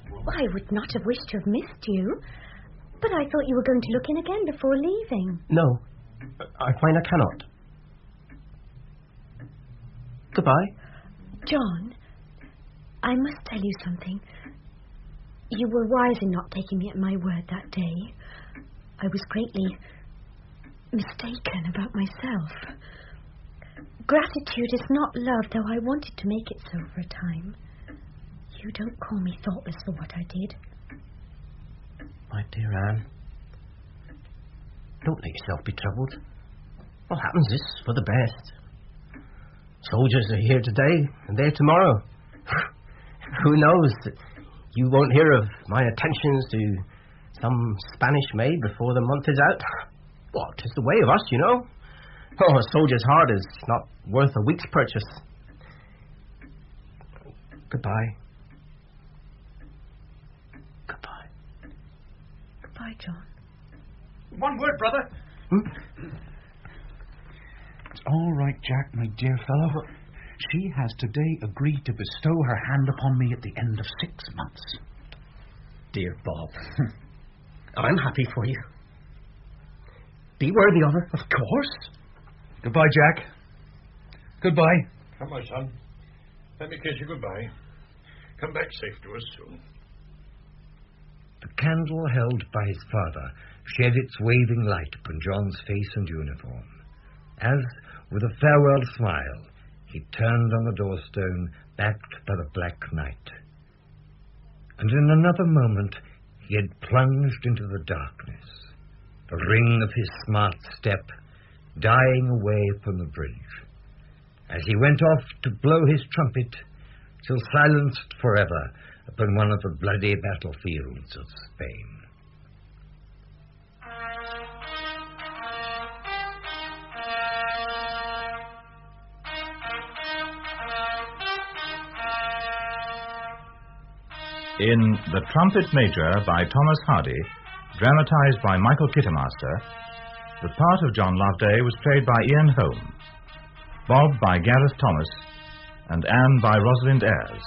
Well, I would not have wished to have missed you, but I thought you were going to look in again before leaving. No, I find I cannot. Goodbye. John, I must tell you something. You were wise in not taking me at my word that day. I was greatly mistaken about myself. Gratitude is not love, though I wanted to make it so for a time. You don't call me thoughtless for what I did. My dear Anne, don't let yourself be troubled. What happens is for the best. Soldiers are here today and there tomorrow. Who knows that you won't hear of my attentions to some Spanish maid before the month is out? What, 'tis the way of us, you know. Oh, a soldier's heart is not worth a week's purchase. Goodbye. Goodbye. Goodbye, John. One word, brother. It's all right, Jack, my dear fellow. She has today agreed to bestow her hand upon me at the end of 6 months. Dear Bob, I'm happy for you. Be worthy of her. Of course. Goodbye, Jack. Goodbye. Come, my son. Let me kiss you goodbye. Come back safe to us soon. The candle held by his father shed its waving light upon John's face and uniform, as, with a farewell smile, he turned on the doorstone, backed by the black night. And in another moment he had plunged into the darkness, the ring of his smart step dying away from the bridge, as he went off to blow his trumpet till silenced forever upon one of the bloody battlefields of Spain. In The Trumpet Major by Thomas Hardy, dramatized by Michael Kittermaster, the part of John Loveday was played by Ian Holm, Bob by Gareth Thomas, and Anne by Rosalind Ayres.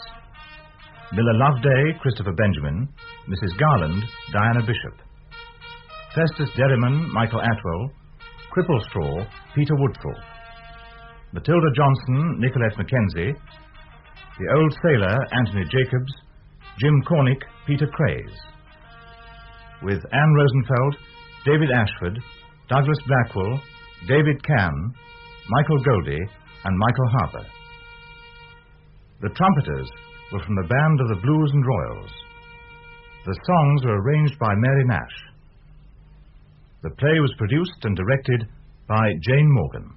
Miller Loveday, Christopher Benjamin. Mrs. Garland, Diana Bishop. Festus Derriman, Michael Atwell. Cripplestraw, Peter Woodthorpe. Matilda Johnson, Nicolette Mackenzie. The Old Sailor, Anthony Jacobs. Jim Cornick, Peter Craze. With Anne Rosenfeld, David Ashford, Douglas Blackwell, David Cann, Michael Goldie, and Michael Harper. The trumpeters were from the band of the Blues and Royals. The songs were arranged by Mary Nash. The play was produced and directed by Jane Morgan.